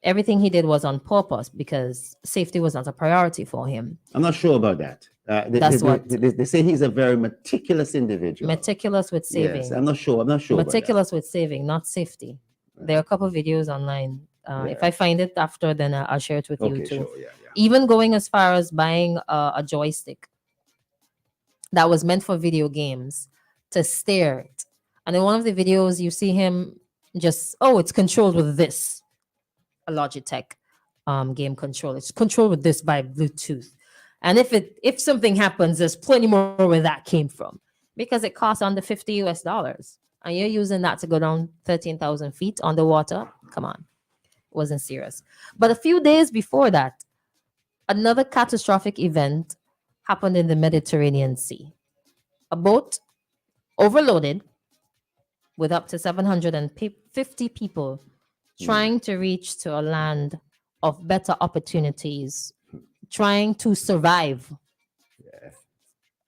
Everything he did was on purpose because safety was not a priority for him. I'm not sure about that. They say he's a very meticulous individual. Meticulous with saving. Yes, I'm not sure. Meticulous with saving, not safety. There are a couple of videos online. If I find it after, then I'll share it with you too. Sure, yeah. Even going as far as buying a joystick that was meant for video games to stare it. And in one of the videos, you see him just, it's controlled with this. A Logitech. game control. It's controlled with this by Bluetooth. And if something happens, there's plenty more where that came from, because it costs under $50 US, and you're using that to go down 13,000 feet underwater. Come on, it wasn't serious. But a few days before that, another catastrophic event happened in the Mediterranean Sea. A boat overloaded with up to 750 people trying to reach to a land of better opportunities, trying to survive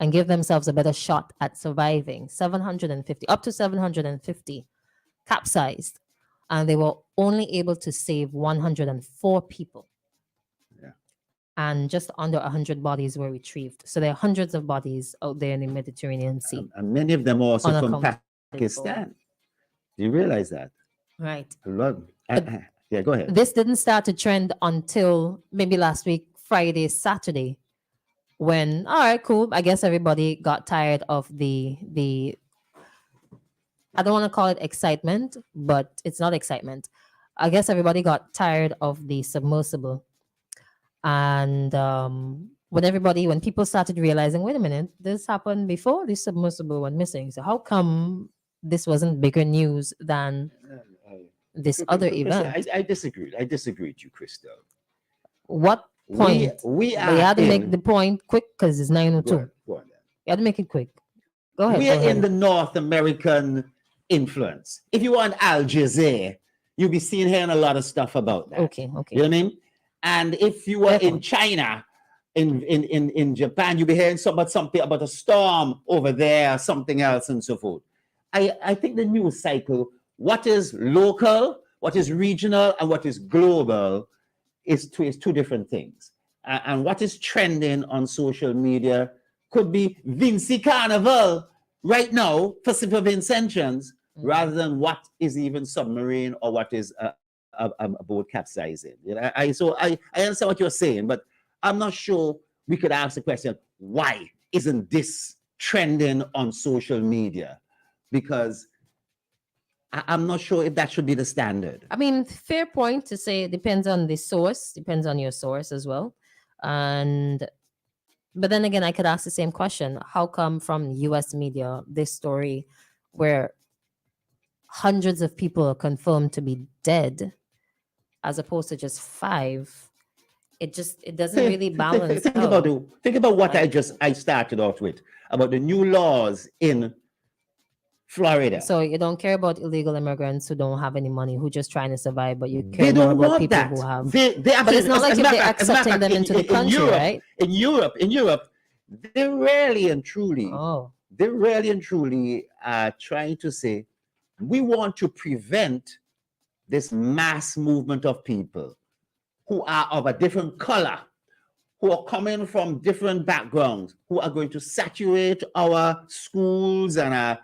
and give themselves a better shot at surviving. 750, up to 750 capsized, and they were only able to save 104 people. And just under 100 bodies were retrieved. So there are hundreds of bodies out there in the Mediterranean Sea. And many of them are also from Pakistan. Do you realize that? Right. A lot. Yeah, go ahead. This didn't start to trend until maybe last week, Friday, Saturday, when, all right, cool. I guess everybody got tired of the I don't want to call it excitement, but it's not excitement. I guess everybody got tired of the submersible. And when people started realizing, wait a minute, this happened before this submersible went missing. So how come this wasn't bigger news than this other event? I disagree. I disagree with you, Christal. What point? We but you had to make the point quick because it's 9:02. Go on. You had to make it quick. Go ahead. We are in the North American influence. If you want Al Jazeera, you'll be seeing hearing a lot of stuff about that. Okay. You know what I mean? And if you were in China, in Japan, you'll be hearing something about a storm over there, something else, and so forth. I think the news cycle, what is local, what is regional, and what is global is two different things. And what is trending on social media could be Vinci Carnival right now for Vincentions, rather than what is even submarine or what is a boat capsizing. You know, I understand what you're saying, but I'm not sure we could ask the question, why isn't this trending on social media? Because I'm not sure if that should be the standard. I mean, fair point to say it depends on the source, depends on your source as well. But then again, I could ask the same question. How come from US media, this story where hundreds of people are confirmed to be dead, as opposed to just 5, it doesn't really balance. Think about what I started off with, about the new laws in Florida. So you don't care about illegal immigrants who don't have any money, who just trying to survive, but you care more about people who have. But it's not like if they're accepting them into the country, right? In Europe, they really and truly are trying to say, we want to prevent this mass movement of people who are of a different color, who are coming from different backgrounds, who are going to saturate our schools. And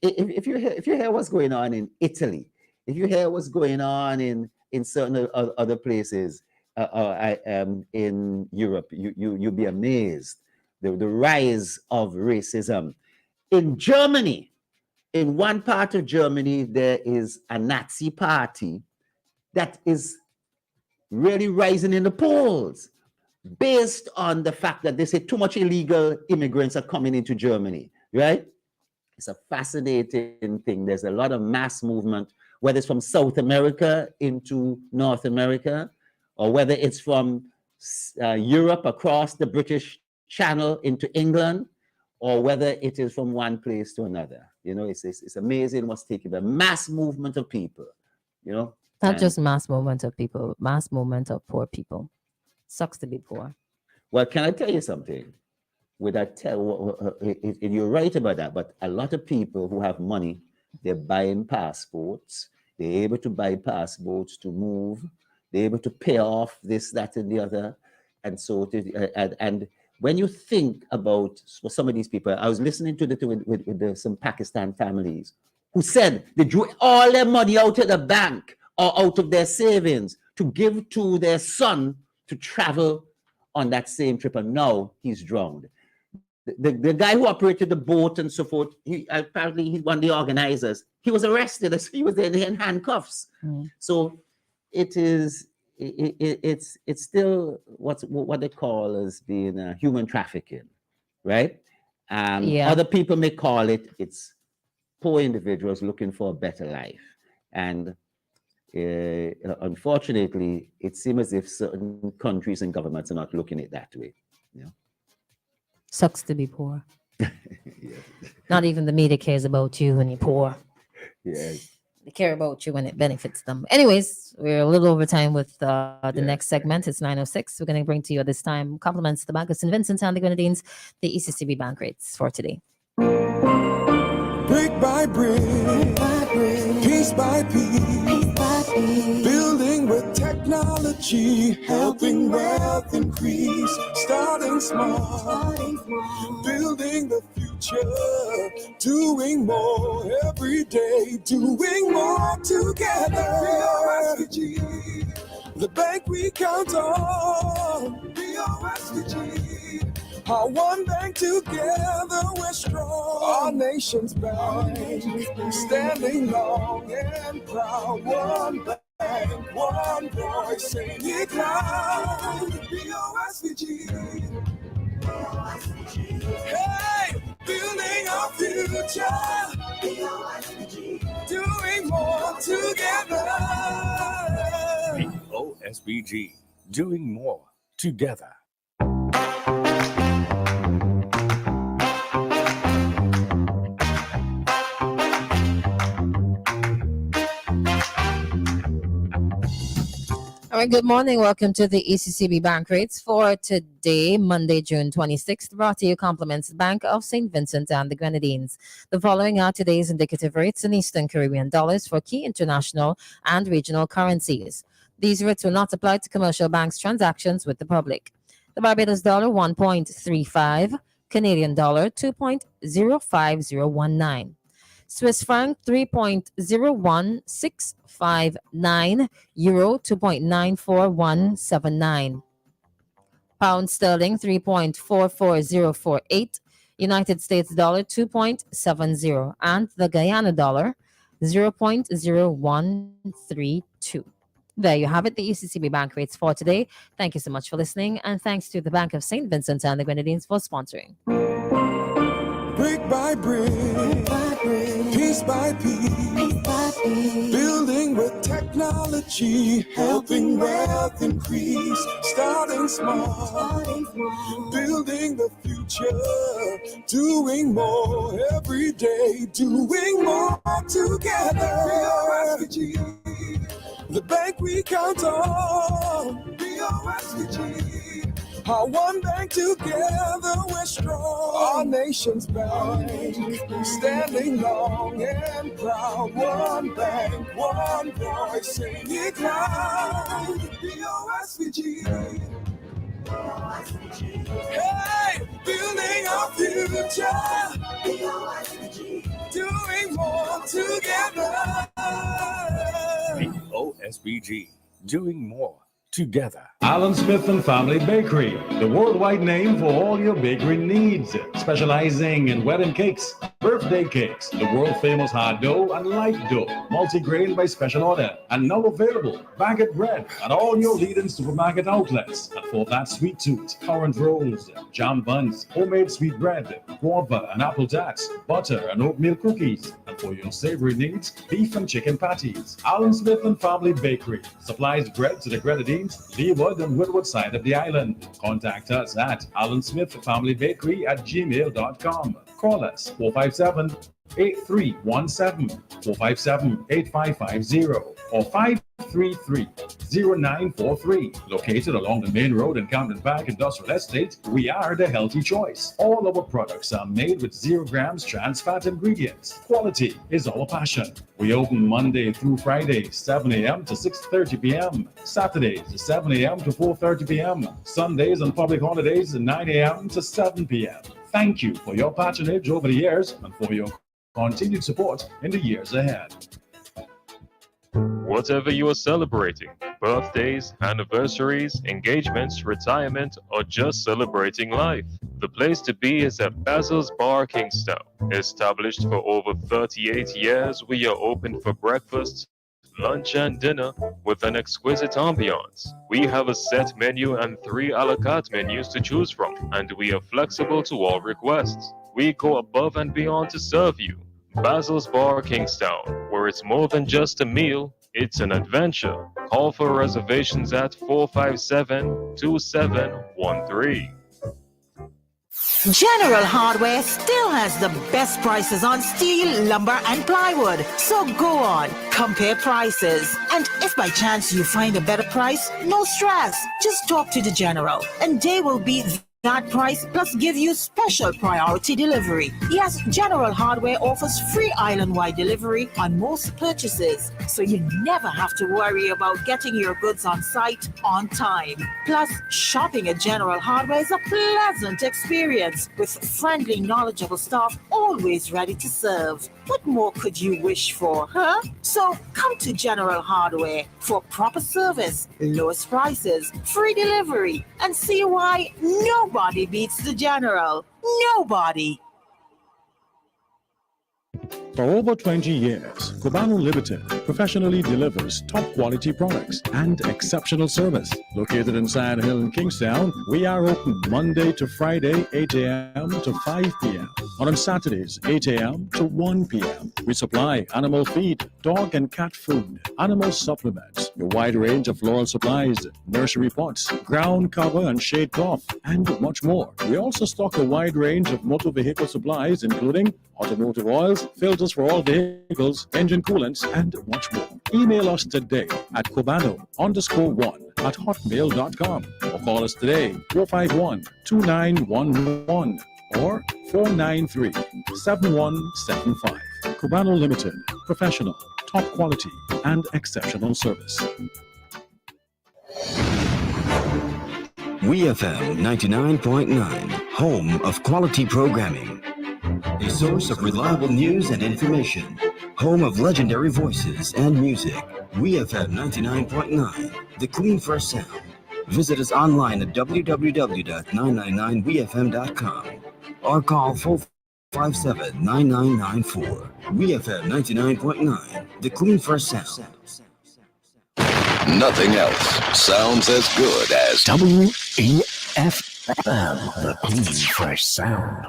if you hear what's going on in Italy, if you hear what's going on in certain other places in Europe, you'll be amazed. The rise of racism. In Germany, in one part of Germany, there is a Nazi party that is really rising in the polls based on the fact that they say too much illegal immigrants are coming into Germany, right? It's a fascinating thing. There's a lot of mass movement, whether it's from South America into North America, or whether it's from Europe across the British Channel into England, or whether it is from one place to another. You know, it's amazing what's taking the mass movement of people, you know. Not just mass movement of people, mass movement of poor people. Sucks to be poor. Well, can I tell you something? You're right about that, but a lot of people who have money, they're buying passports. They're able to buy passports to move. They're able to pay off this, that, and the other. And so, and when you think about some of these people, I was listening to some Pakistan families who said they drew all their money out of the bank or out of their savings to give to their son to travel on that same trip, and now he's drowned. The guy who operated the boat and so forth, he's one of the organizers. He was arrested. He was in handcuffs. So it is it's still what they call as being human trafficking, right? Yeah. Other people may call it's poor individuals looking for a better life, and unfortunately, it seems as if certain countries and governments are not looking at it that way. Sucks to be poor. Yeah. Not even the media cares about you when you're poor. Yes. They care about you when it benefits them. Anyways, we're a little over time with the next segment. It's 9:06. We're going to bring to you this time compliments to the Bank of St. Vincent and the Grenadines, the ECCB bank rates for today. Brick by brick, piece by piece, building with technology, helping wealth increase. Starting small, building the future, doing more every day, doing more together. The bank we count on, BOSVG. Our one bank together, we're strong. Our nation's bank, standing long and proud. One bank, one voice, saying it loud. BOSVG. Hey, building our future. BOSVG. Doing more together. BOSVG. Doing more together. All right, good morning. Welcome to the ECCB bank rates for today, Monday, June 26th. Brought to you compliments Bank of St. Vincent and the Grenadines. The following are today's indicative rates in Eastern Caribbean dollars for key international and regional currencies. These rates will not apply to commercial banks' transactions with the public. The Barbados dollar 1.35, Canadian dollar 2.05019. Swiss franc 3.01659, euro 2.94179, pound sterling 3.44048, United States dollar 2.70, and the Guyana dollar 0.0132. There you have it, the ECCB bank rates for today. Thank you so much for listening, and thanks to the Bank of St. Vincent and the Grenadines for sponsoring. Brick by brick, piece by piece, building with technology, helping wealth increase. Starting small, building the future, doing more every day, doing more together. The bank we count on, BOSVG. Our one bank together, we're strong. Our nation's bank, standing long and proud. One bank, one voice, saying it loud. BOSVG. Hey, building our future. BOSVG. Doing more together. BOSVG. Doing more together. Alan Smith and Family Bakery, the worldwide name for all your bakery needs, specializing in wedding cakes, birthday cakes, the world famous hard dough and light dough, multi-grain by special order, and now available baguette bread at all your leading supermarket outlets. And for that sweet tooth, currant rolls, jam buns, homemade sweet bread, guava and apple tarts, butter and oatmeal cookies. And for your savory needs, beef and chicken patties. Alan Smith and Family Bakery supplies bread to the Grenadines, Leeward and Woodward side of the island. Contact us at allansmithfamilybakery@gmail.com. Call us 457-8317, 457-8550, or 533-0943. Located along the main road in Camden Park Industrial Estate, we are the healthy choice. All our products are made with 0 grams trans fat ingredients. Quality is our passion. We open Monday through Friday, 7 a.m. to 6:30 p.m. Saturdays, 7 a.m. to 4:30 p.m. Sundays and public holidays, 9 a.m. to 7 p.m. Thank you for your patronage over the years and for your continued support in the years ahead. Whatever you are celebrating, birthdays, anniversaries, engagements, retirement, or just celebrating life, the place to be is at Basil's Bar Kingstown. Established for over 38 years, we are open for breakfast, lunch and dinner with an exquisite ambiance. We have a set menu and 3 a la carte menus to choose from, and we are flexible to all requests. We go above and beyond to serve you. Basil's Bar Kingstown, where it's more than just a meal, it's an adventure. Call for reservations at 457-2713. General Hardware still has the best prices on steel, lumber, and plywood. So go on, compare prices. And if by chance you find a better price, no stress. Just talk to the General, and they will be that price plus give you special priority delivery. Yes, General Hardware offers free island-wide delivery on most purchases, so you never have to worry about getting your goods on site on time. Plus, shopping at General Hardware is a pleasant experience with friendly, knowledgeable staff always ready to serve. What more could you wish for, huh? So come to General Hardware for proper service, lowest prices, free delivery, and see why nobody beats the General. Nobody. For over 20 years, Cubano Limited professionally delivers top quality products and exceptional service. Located in Sand Hill in Kingstown, we are open Monday to Friday, 8 a.m. to 5 p.m. On Saturdays, 8 a.m. to 1 p.m. We supply animal feed, dog and cat food, animal supplements, a wide range of floral supplies, nursery pots, ground cover and shade cloth, and much more. We also stock a wide range of motor vehicle supplies, including automotive oils, filters for all vehicles, engine coolants, and much more. Email us today at cubano_1@hotmail.com or call us today 451-2911 or 493-7175. Cubano Limited, professional, top quality, and exceptional service. WEFM 99.9, home of quality programming. A source of reliable news and information. Home of legendary voices and music. WEFM 99.9, the clean first sound. Visit us online at www.999wefm.com or call 457-9994. WEFM 99.9, the clean first sound. Nothing else sounds as good as WEFM, the clean fresh sound.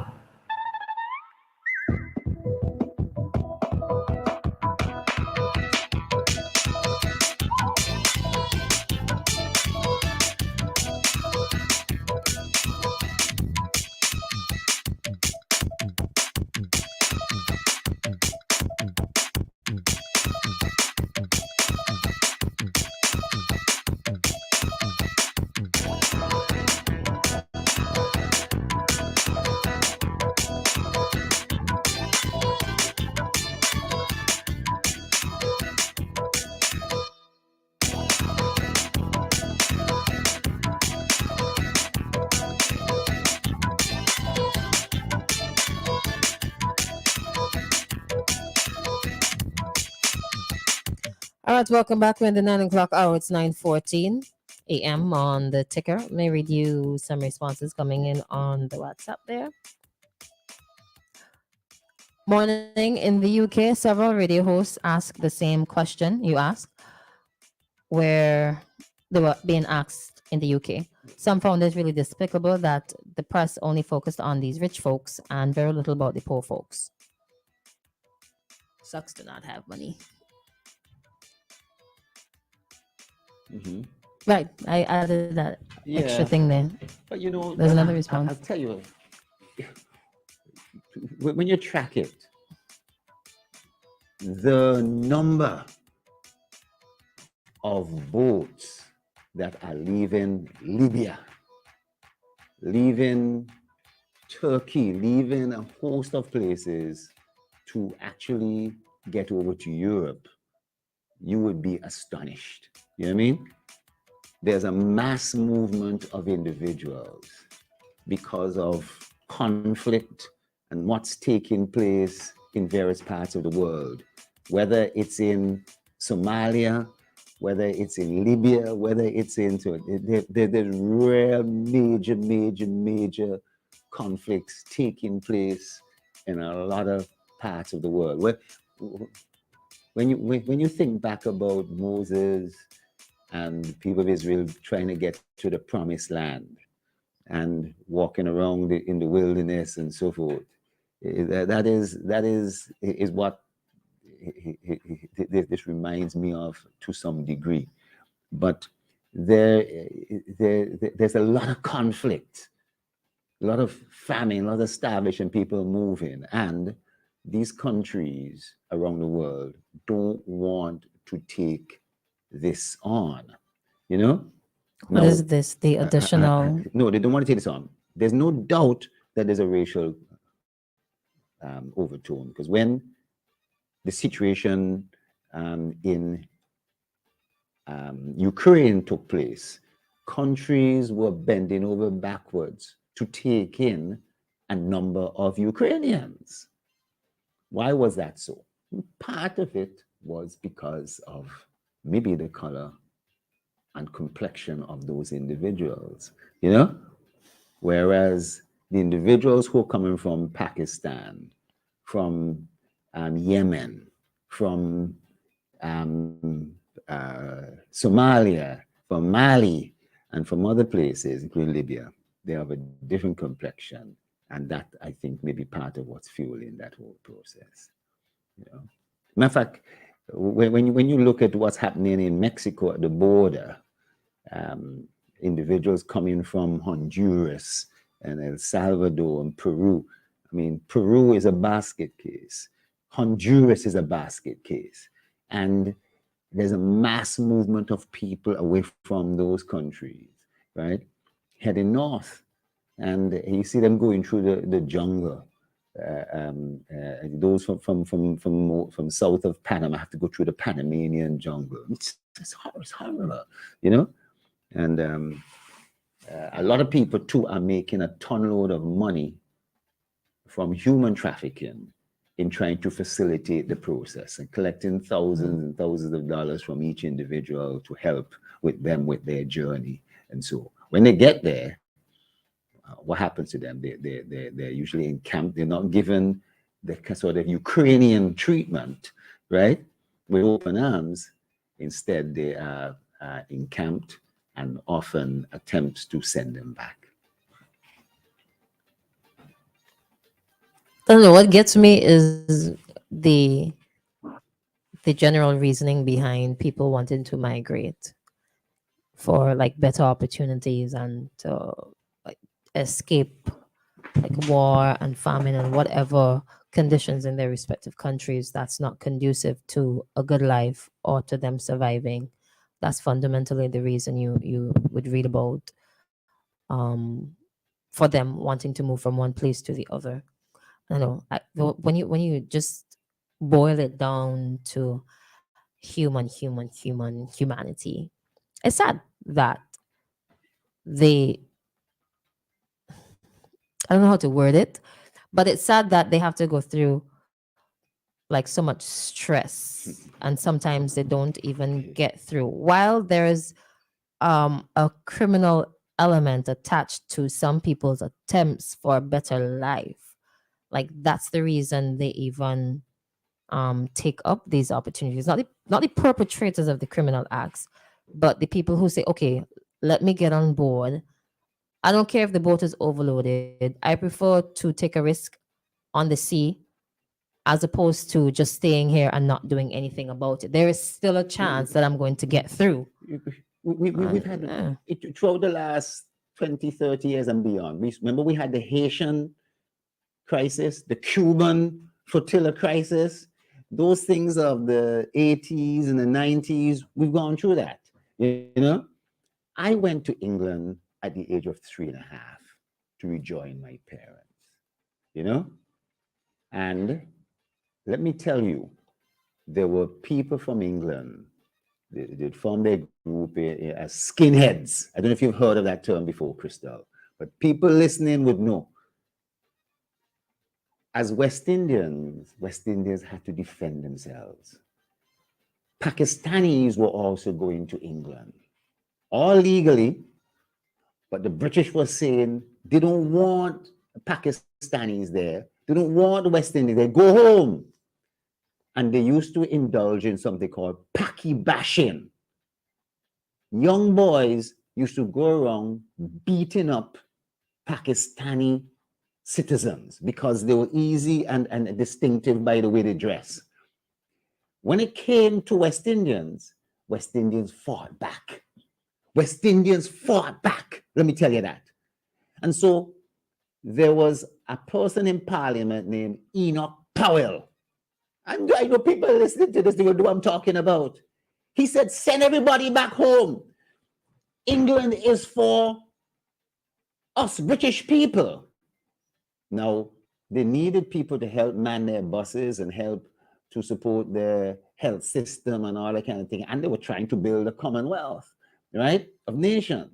All right, welcome back. We're in the 9 o'clock hour. It's 9:14 a.m. on the ticker. Let me read you some responses coming in on the WhatsApp there. Morning in the UK, several radio hosts asked the same question you asked, where they were being asked in the UK. Some found it really despicable that the press only focused on these rich folks and very little about the poor folks. Sucks to not have money. Mm-hmm. Right, I added that extra thing there. But you know, there's another response. I'll tell you, when you track it, the number of boats that are leaving Libya, leaving Turkey, leaving a host of places to actually get over to Europe, you would be astonished. You know what I mean? There's a mass movement of individuals because of conflict and what's taking place in various parts of the world, whether it's in Somalia, whether it's in Libya, whether it's into there's real major conflicts taking place in a lot of parts of the world. when you think back about Moses and the people of Israel trying to get to the promised land and walking around in the wilderness and so forth, that is what this reminds me of to some degree. But there's a lot of conflict, a lot of famine, a lot of starvation, people moving, and these countries around the world don't want to take this on, you know? What is this? The additional? No, they don't want to take this on. There's no doubt that there's a racial overtone, because when the situation in Ukraine took place, countries were bending over backwards to take in a number of Ukrainians. Why was that so? Part of it was because of maybe the color and complexion of those individuals, you know? Whereas the individuals who are coming from Pakistan, from Yemen, from Somalia, from Mali, and from other places, including Libya, they have a different complexion. And that, I think, may be part of what's fueling that whole process. You know? Matter of fact, when you look at what's happening in Mexico at the border, individuals coming from Honduras and El Salvador and Peru. I mean, Peru is a basket case. Honduras is a basket case. And there's a mass movement of people away from those countries, right? Heading north. And you see them going through the jungle. Those from south of Panama have to go through the Panamanian jungle. It's horrible, you know? And a lot of people too are making a tonload of money from human trafficking in trying to facilitate the process and collecting thousands and thousands of dollars from each individual to help with them with their journey. And so when they get there, what happens to them? They're usually encamped. They're not given the sort of Ukrainian treatment, right, with open arms. Instead, they are encamped and often attempts to send them back. I don't know, what gets me is the general reasoning behind people wanting to migrate for like better opportunities and to like escape like war and famine and whatever conditions in their respective countries that's not conducive to a good life or to them surviving. That's fundamentally the reason you would read about for them wanting to move from one place to the other. I know when you just boil it down to humanity, it's sad that they, I don't know how to word it, but it's sad that they have to go through like so much stress and sometimes they don't even get through, while there's a criminal element attached to some people's attempts for a better life. Like that's the reason they even take up these opportunities. Not the perpetrators of the criminal acts, but the people who say, okay, let me get on board. I don't care if the boat is overloaded. I prefer to take a risk on the sea as opposed to just staying here and not doing anything about it. There is still a chance that I'm going to get through. We've had it throughout the last 20, 30 years and beyond. Remember we had the Haitian crisis, the Cuban flotilla crisis, those things of the 80s and the 90s. We've gone through that, you know? I went to England at the age of 3.5 to rejoin my parents, you know? And let me tell you, there were people from England, they'd formed their group as skinheads. I don't know if you've heard of that term before, Christal, but people listening would know. As West Indians had to defend themselves. Pakistanis were also going to England, all legally, but the British were saying they don't want Pakistanis there. They don't want the West Indians there. Go home. And they used to indulge in something called Paki bashing. Young boys used to go around beating up Pakistani citizens because they were easy and distinctive by the way they dress. When it came to West Indians fought back. West Indians fought back. Let me tell you that. And so there was a person in Parliament named Enoch Powell. And I know people listening to this, they will know what I'm talking about. He said, send everybody back home. England is for us British people. Now, they needed people to help man their buses and help to support their health system and all that kind of thing. And they were trying to build a commonwealth, right, of nations.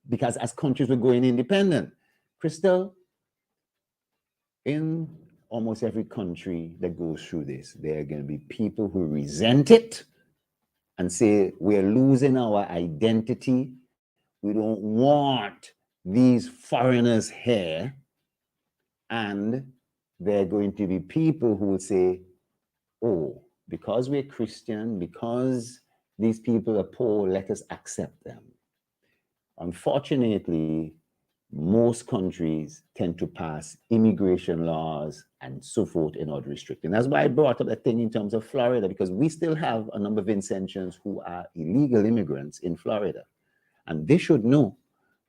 Because as countries were going independent, Christal, in almost every country that goes through this, there are going to be people who resent it and say, we're losing our identity. We don't want these foreigners here. And there are going to be people who will say, oh, because we're Christian, because these people are poor, let us accept them. Unfortunately, most countries tend to pass immigration laws and so forth in order to restrict. And that's why I brought up that thing in terms of Florida, because we still have a number of Vincentians who are illegal immigrants in Florida. And they should know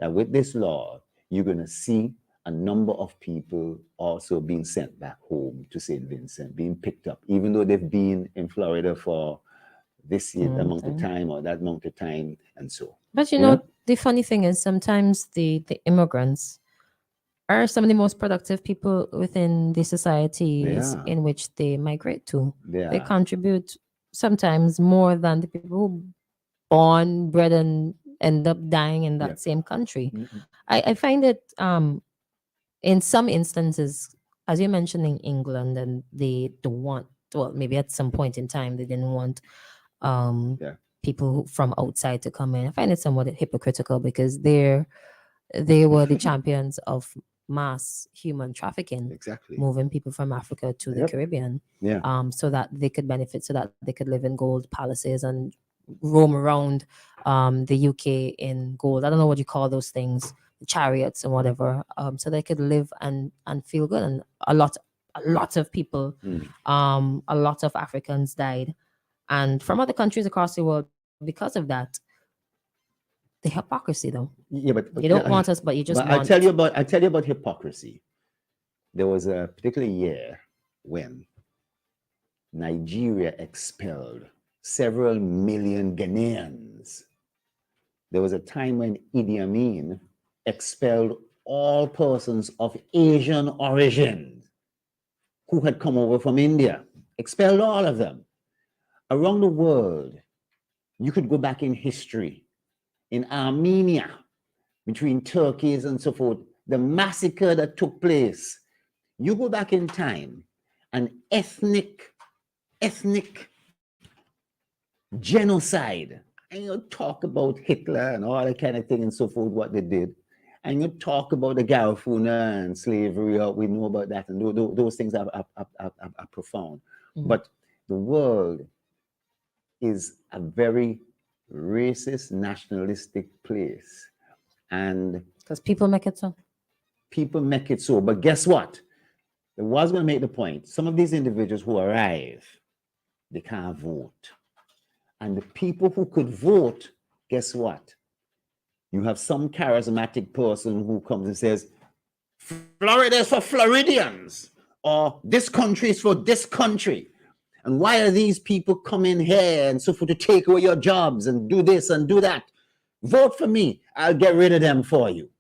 that with this law, you're going to see a number of people also being sent back home to St. Vincent, being picked up, even though they've been in Florida for this year, amount of time or that amount of time, and so. But you know, the funny thing is sometimes the immigrants are some of the most productive people within the societies in which they migrate to. They contribute sometimes more than the people who born, bred, and end up dying in that same country. I find it in some instances, as you're mentioning England, and they don't want, well, maybe at some point in time they didn't want people from outside to come in. I find it somewhat hypocritical because they were the champions of mass human trafficking, moving people from Africa to the Caribbean, so that they could benefit, so that they could live in gold palaces and roam around the UK in gold. I don't know what you call those things, chariots and whatever, so they could live and feel good. And a lot of people, a lot of Africans died, and from other countries across the world because of that. The hypocrisy, though. Yeah, but you don't want us, but you just want. I tell you about hypocrisy. There was a particular year when Nigeria expelled several million Ghanaians. There was a time when Idi Amin expelled all persons of Asian origin who had come over from India, expelled all of them. Around the world, you could go back in history. In Armenia, between Turkeys and so forth, the massacre that took place, you go back in time, an ethnic genocide. And you talk about Hitler and all that kind of thing and so forth, what they did. And you talk about the Garifuna and slavery, we know about that, and those things are profound. But the world is a very racist, nationalistic place. And because people make it so. People make it so. But guess what? I was going to make the point. Some of these individuals who arrive, they can't vote. And the people who could vote, guess what? You have some charismatic person who comes and says, Florida is for Floridians, or this country is for this country. And why are these people coming here and so forth to take away your jobs and do this and do that? Vote for me. I'll get rid of them for you.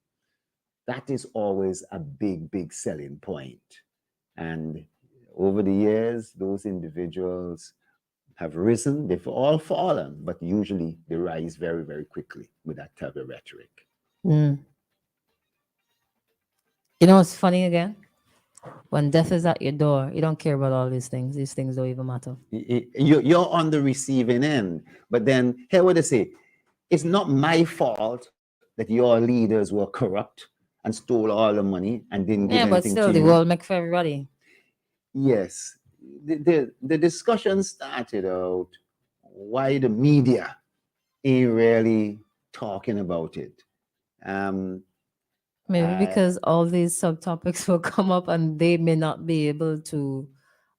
That is always a big selling point. And over the years, those individuals have risen. They've all fallen, but usually they rise very, very quickly with that type of rhetoric. You know what's funny again? When death is at your door, you don't care about all these things. These things don't even matter. You're on the receiving end. But then, hear what they say. It's not my fault that your leaders were corrupt and stole all the money and didn't give anything to you. Yeah, but still, the world make for everybody. Yes. the discussion started out why the media ain't really talking about it. Maybe because all these subtopics will come up and they may not be able to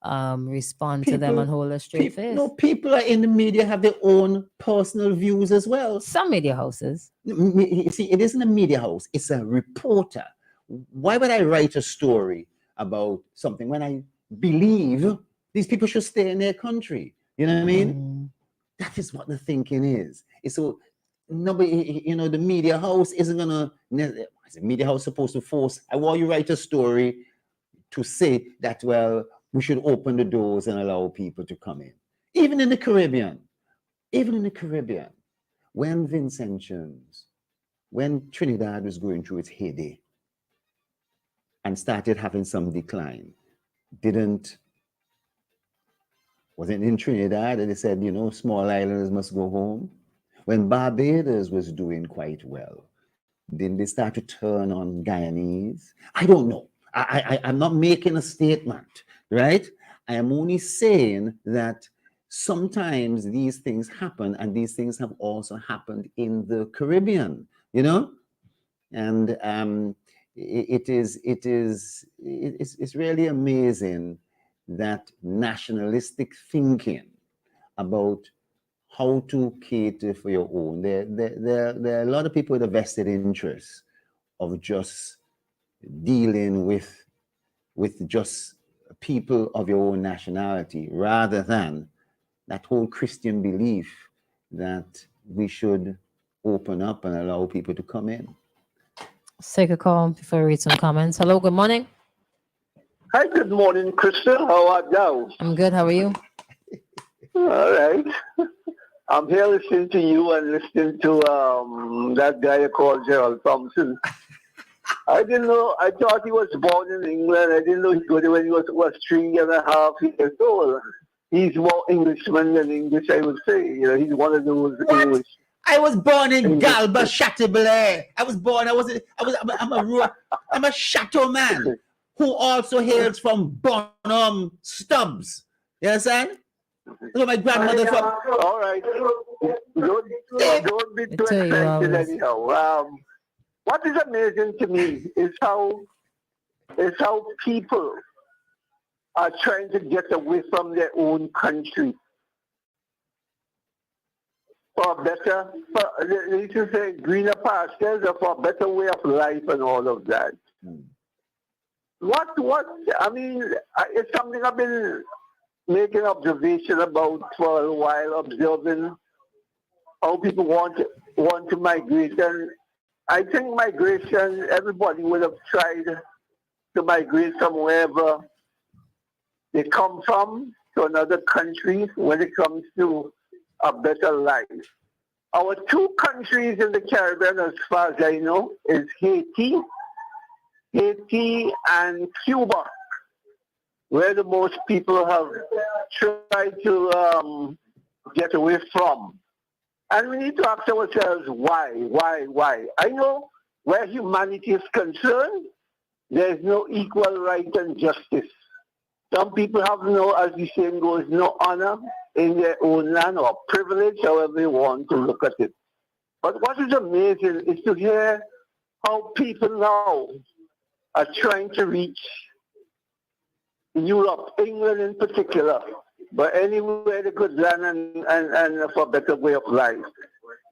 respond to them and hold a straight face. No, people are in the media have their own personal views as well. Some media houses. You see, it isn't a media house, it's a reporter. Why would I write a story about something when I believe these people should stay in their country? You know what I mean? That is what the thinking is. It's so nobody, the media house isn't gonna. Is the media house supposed to force? I want you to write a story to say that, well, we should open the doors and allow people to come in. Even in the Caribbean, when Vincentians, when Trinidad was going through its heyday and started having some decline, wasn't in Trinidad that they said, small islanders must go home? When Barbados was doing quite well, didn't they start to turn on Guyanese? I don't know. I'm not making a statement, right? I am only saying that sometimes these things happen, and these things have also happened in the Caribbean, and it's really amazing that nationalistic thinking about how to cater for your own. There are a lot of people with a vested interest of just dealing with just people of your own nationality, rather than that whole Christian belief that we should open up and allow people to come in. Let's take a call before we read some comments. Hello, good morning. Hi, good morning, Christal. How are you? I'm good. How are you? All right. I'm here listening to you and listening to that guy called Gerald Thompson. I didn't know. I thought he was born in England. I didn't know he got it when he was 3.5 years old. He's more Englishman than English, I would say. He's one of those English. I was born in Galba, Chateaubriand. I'm a Chateau man who also hails from Bonham Stubbs. You understand? Look, my grandmother from. All right. Don't be too excited anyhow. What is amazing to me is how people are trying to get away from their own country for better, they used to say greener pastures, or for a better way of life and all of that. I mean, it's something I've been making observation about for a while, observing how people want to migrate. And I think migration, everybody would have tried to migrate from wherever they come from to another country when it comes to a better life. Our two countries in the Caribbean, as far as I know, is Haiti and Cuba, where the most people have tried to get away from. And we need to ask ourselves, why? I know where humanity is concerned, there is no equal right and justice. Some people have no, as the saying goes, no honor in their own land, or privilege, however you want to look at it. But what is amazing is to hear how people now are trying to reach Europe, England in particular, but anywhere they could land and for a better way of life.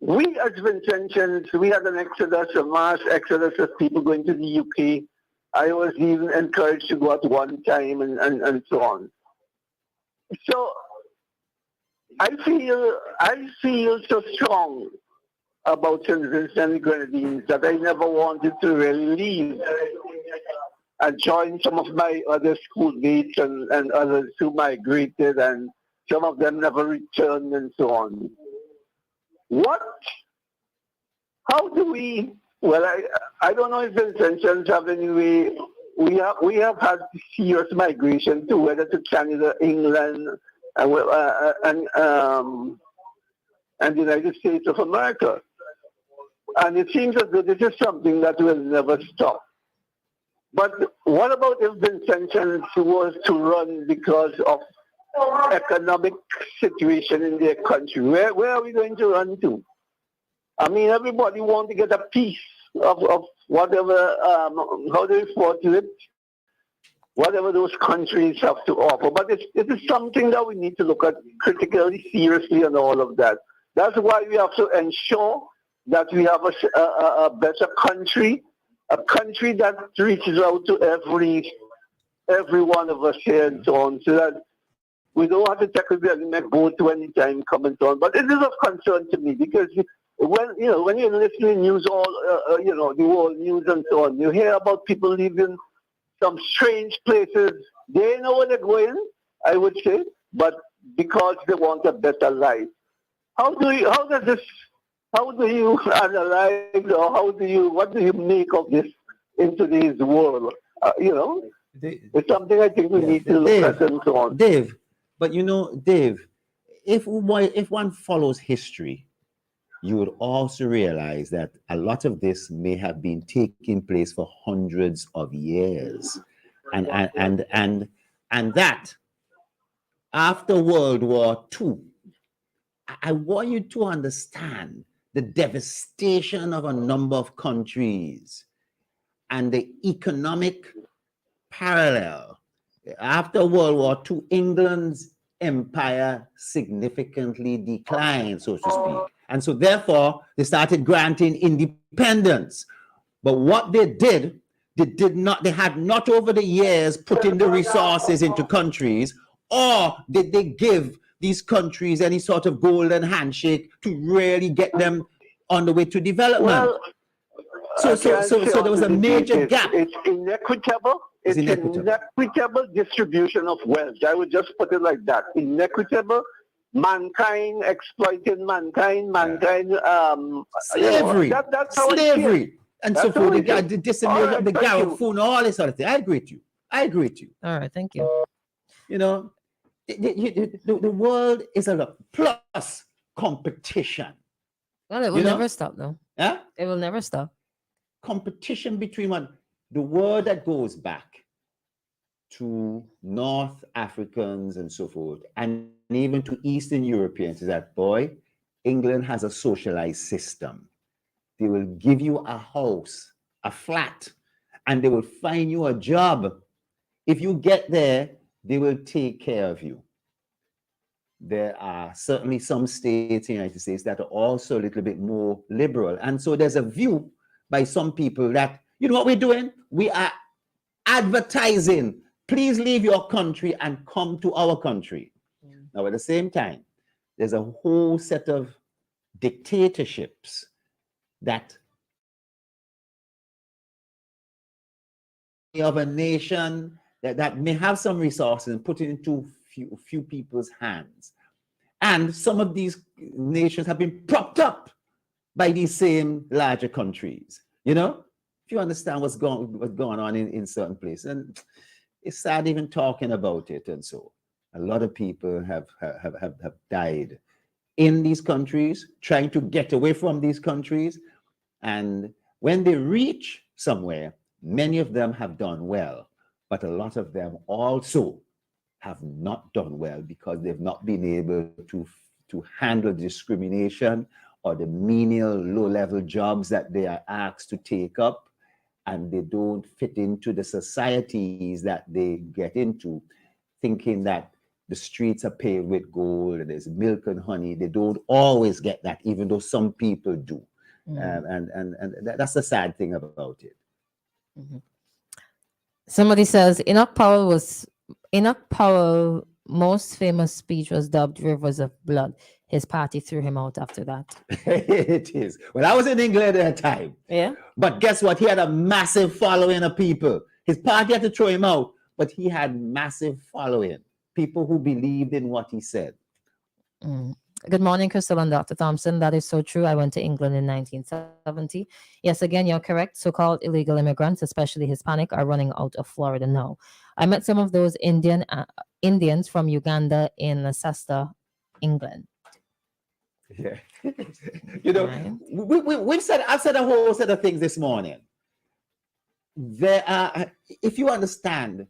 We as Vincentians, we had an exodus, a mass exodus of people going to the UK. I was even encouraged to go at one time and so on. So I feel so strong about St. Vincent and the Grenadines that I never wanted to really leave and join some of my other schoolmates and others who migrated, and some of them never returned and so on. How do we, well, I don't know if Vincentians have any way, we have had serious migration too, whether to Canada, England, and the United States of America. And it seems as though this is something that will never stop. But what about if Vincentians was to run because of economic situation in their country? Where are we going to run to? I mean, everybody wants to get a piece of whatever, how do you refer to it? Whatever those countries have to offer. But it is something that we need to look at critically, seriously, and all of that. That's why we have to ensure that we have a better country, a country that reaches out to every one of us here and so on, so that we don't have to tackle the element go to any time come and so on. But it is of concern to me because when you're listening news the world news and so on, you hear about people living some strange places. They know where they're going, I would say, but because they want a better life. How do you analyze, or what do you make of this in today's world? It's something I think we need to look at and so on. Dave, but Dave, if one follows history, you would also realize that a lot of this may have been taking place for hundreds of years, and that after World War II, I want you to understand the devastation of a number of countries and the economic parallel. After World War II, England's empire significantly declined, so to speak. And so therefore, they started granting independence. But what they did, they had not over the years put in the resources into countries, or did they give these countries any sort of golden handshake to really get them on the way to development? So there was a major gap. It's inequitable. It's inequitable distribution of wealth. I would just put it like that. Inequitable, mankind exploiting mankind, slavery, that's how slavery, and so forth. The dissemination of the Garifuna, all this sort of thing. I agree with you. All right, thank you. The world is a plus competition. Well, it will never stop, though. Yeah, it will never stop. Competition between the word that goes back to North Africans and so forth, and even to Eastern Europeans, is that, boy, England has a socialized system. They will give you a house, a flat, and they will find you a job. If you get there, they will take care of you. There are certainly some states in the United States that are also a little bit more liberal. And so there's a view by some people that, you know what we're doing? We are advertising, please leave your country and come to our country. Now, at the same time, there's a whole set of dictatorships that of a nation that may have some resources and put it into few people's hands. And some of these nations have been propped up by these same larger countries. If you understand what's going on in certain places, and it's sad even talking about it. And so a lot of people have died in these countries, trying to get away from these countries. And when they reach somewhere, many of them have done well, but a lot of them also have not done well because they've not been able to handle discrimination or the menial low-level jobs that they are asked to take up, and they don't fit into the societies that they get into, thinking that the streets are paved with gold and there's milk and honey. They don't always get that, even though some people do. And that's the sad thing about it. Mm-hmm. Somebody says Enoch Powell's most famous speech was dubbed Rivers of Blood. His party threw him out after that. It is. Well, I was in England at the time. Yeah. But guess what? He had a massive following of people. His party had to throw him out, but he had massive following. People who believed in what he said. Good morning, Christal and Dr. Thompson. That is so true. I went to England in 1970. Yes, again, you're correct. So-called illegal immigrants, especially Hispanic, are running out of Florida now. I met some of those Indians from Uganda in Leicester, England. Yeah. I've said a whole set of things this morning. there are, if you understand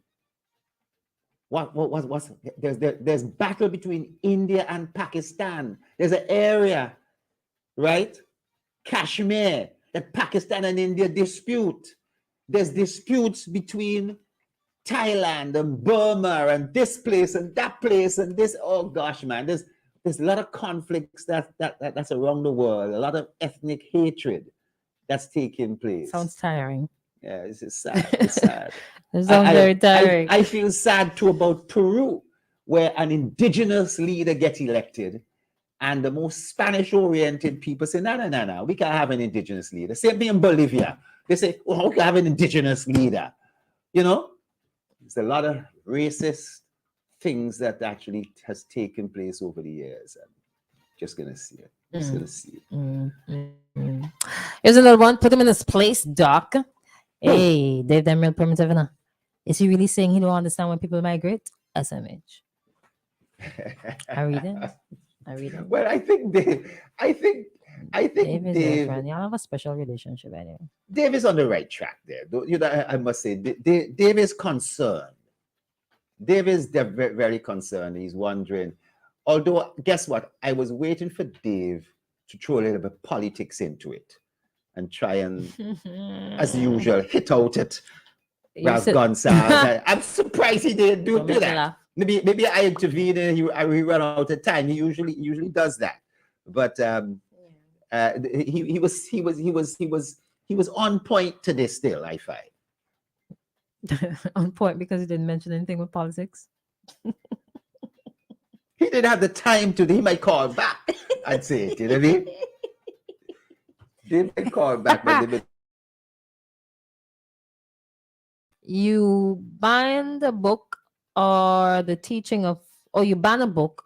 there's battle between India and Pakistan. There's an area, right? Kashmir, that Pakistan and India dispute. There's disputes between Thailand and Burma and this place and that place and this. Oh gosh, man, there's a lot of conflicts that's around the world, a lot of ethnic hatred that's taking place. Sounds tiring. Yeah, this is sad. It's sad. It sounds very tiring. I feel sad too about Peru, where an indigenous leader gets elected, and the most Spanish-oriented people say, no, we can't have an indigenous leader. Same thing in Bolivia. They say, oh, we can have an indigenous leader. You know, there's a lot of racist things that actually has taken place over the years. I'm just gonna see it. Just gonna see it. Here's another one. Put him in his place, Doc. Hey, Dave, them real primitive enough. Is he really saying he don't understand when people migrate? SMH. I read it. Well, I think Dave is Dave, your friend. Y'all have a special relationship anyway. Dave is on the right track there. You know, I must say, Dave is concerned. Dave is very, very concerned. He's wondering. Although, guess what? I was waiting for Dave to throw a little bit of politics into it and try and, as usual, hit out at Ralph Gonsalves. I'm surprised he didn't do that. Maybe I intervened and he ran out of time. He usually does that. But he was on point to this still, I find. On point because he didn't mention anything with politics. He didn't have the time to. He might call back. I'd say it. You know what I mean? They might call back, but you ban the book or the teaching of, or you ban a book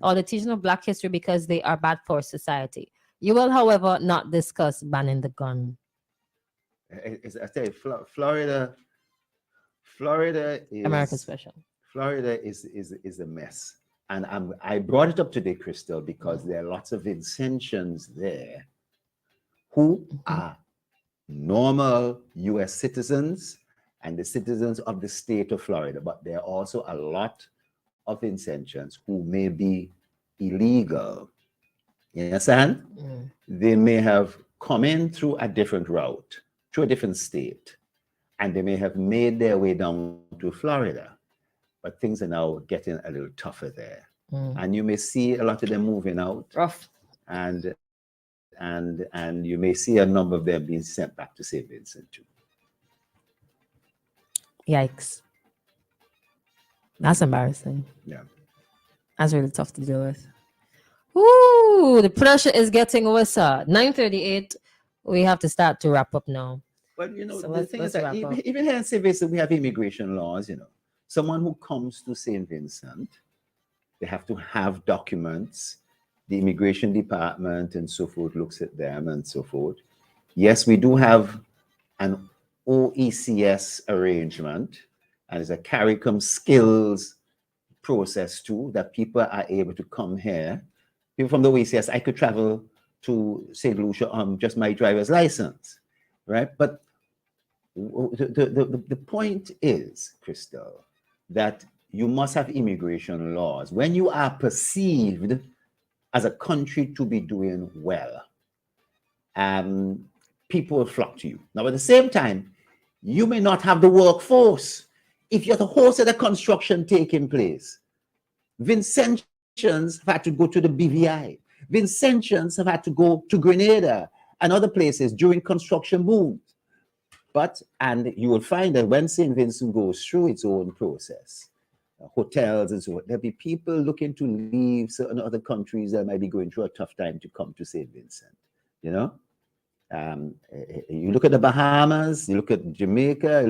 or the teaching of Black history because they are bad for society. You will, however, not discuss banning the gun. I tell you, Florida is America special. Florida is a mess, and I brought it up today, Christal, because there are lots of Vincentians there who are normal U.S. citizens and the citizens of the state of Florida, but there are also a lot of Vincentians who may be illegal. You understand? They may have come in through a different route, through a different state, and they may have made their way down to Florida, but things are now getting a little tougher there. And you may see a lot of them moving out. Rough. And you may see a number of them being sent back to St. Vincent too. Yikes. That's embarrassing. Yeah. That's really tough to deal with. Ooh, the pressure is getting worse. 9:38. We have to start to wrap up now. But you know, So the thing is that even here in St. Vincent, we have immigration laws, you know. Someone who comes to St. Vincent, they have to have documents. The immigration department and so forth looks at them and so forth. Yes, we do have an OECS arrangement, and it's a CARICOM skills process too, that people are able to come here. People from the OECS, I could travel to St. Lucia on just my driver's license, right? But the point is, Christal, that you must have immigration laws. When you are perceived as a country to be doing well, people will flock to you. Now, at the same time, you may not have the workforce. If you're the host of the construction taking place, Vincentians have had to go to the BVI. Vincentians have had to go to Grenada and other places during construction booms. And you will find that when St. Vincent goes through its own process, hotels and so on, there'll be people looking to leave certain other countries that might be going through a tough time to come to St. Vincent, you know? You look at the Bahamas, you look at Jamaica,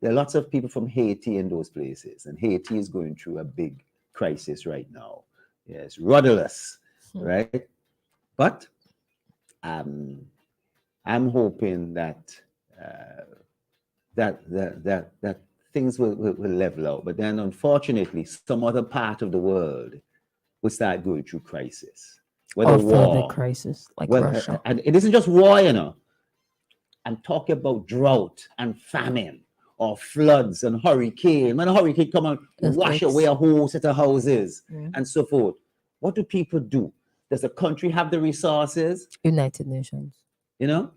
there are lots of people from Haiti in those places, and Haiti is going through a big crisis right now. Yes, rudderless, right? But I'm hoping that that things will level out. But then, unfortunately, some other part of the world will start going through crisis. Whether war, crisis, like Russia. And it isn't just war, you know. and talk about drought and famine or floods and hurricane. When a hurricane come and wash away a whole set of houses and so forth, what do people do? Does the country have the resources? United Nations. You know?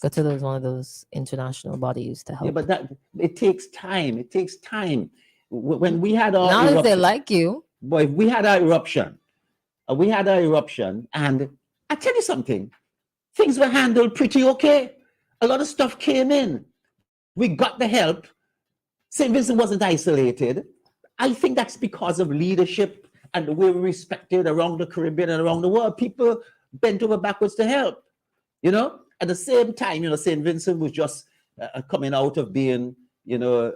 Go to one of those international bodies to help. Yeah, but that it takes time. It takes time. When we had our not if they like you. Boy, if we had our eruption, and I tell you something, things were handled pretty okay. A lot of stuff came in. We got the help. St. Vincent wasn't isolated. I think that's because of leadership and the way we respected around the Caribbean and around the world. People bent over backwards to help, you know? At the same time, you know, St. Vincent was just coming out of being, you know,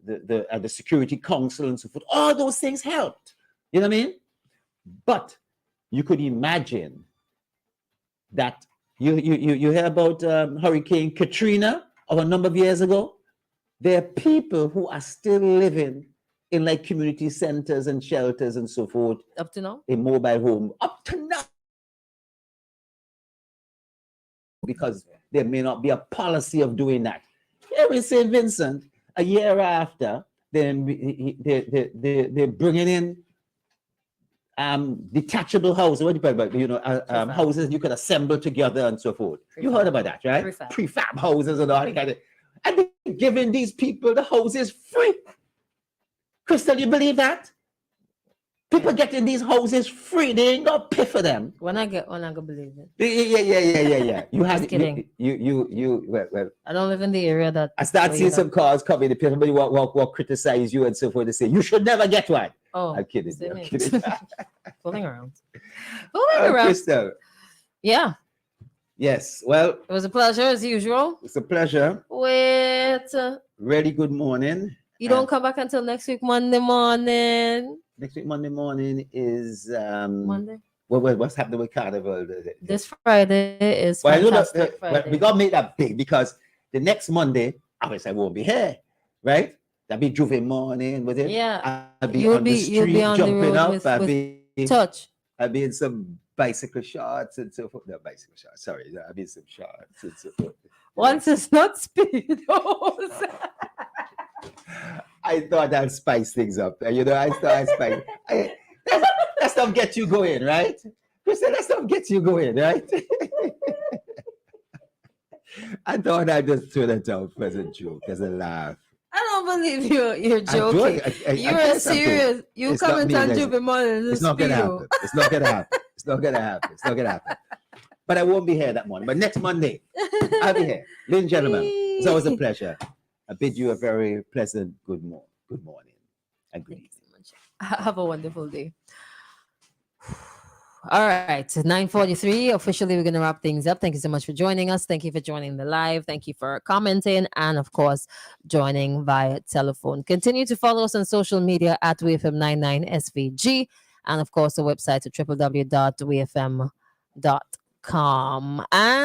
the Security Council and so forth. All those things helped, you know what I mean? But you could imagine that you hear about Hurricane Katrina of a number of years ago. There are people who are still living in like community centers and shelters and so forth. Up to now? In mobile home. Up to now. Because there may not be a policy of doing that. Here in St. Vincent, a year after, they're bringing in detachable houses. What do you about? You know, houses you could assemble together and so forth. You heard about that, right? Prefab houses and all that kind of. And they're giving these people the houses free. Christal, you believe that? People getting these houses free. They ain't gonna pay for them. When I go believe it. Yeah. You had kidding. Well. I don't live in the area that I start seeing some cars coming. The people will criticize you and so forth. They say you should never get one. Oh, I'm kidding. Fooling around. Christal. Yeah. Yes. Well, it was a pleasure as usual. It's a pleasure. Wait. Really good morning. You don't come back until next week, Monday morning. Next week, Monday morning is Monday. What's happening with Carnival? This Friday is fantastic. We gotta make that big because the next Monday, obviously I won't be here, right? That'll be Juve morning with it. Yeah. I'll be on the street jumping up. I'll be touch. I'll be in some bicycle shorts and so forth. No, bicycle shorts. Sorry, I'll be in some shorts and so forth. Once it's not speedos. I thought I'd spice things up. You know, I thought I'd spice. That stuff gets you going, right? Christal, that stuff gets you going, right? I thought I'd just throw that out as a joke, as a laugh. I don't believe you're joking. You're serious. You come and tell Juve morning. It's not gonna happen. It's not gonna happen. It's not gonna happen. It's not gonna happen. But I won't be here that morning. But next Monday, I'll be here. Ladies and gentlemen, it's always a pleasure. I bid you a very pleasant good morning and good evening. Have a wonderful day. All right, 9:43. Officially, we're going to wrap things up. Thank you so much for joining us. Thank you for joining the live. Thank you for commenting and, of course, joining via telephone. Continue to follow us on social media at WEFM99SVG and, of course, the website at www.wefm.com. And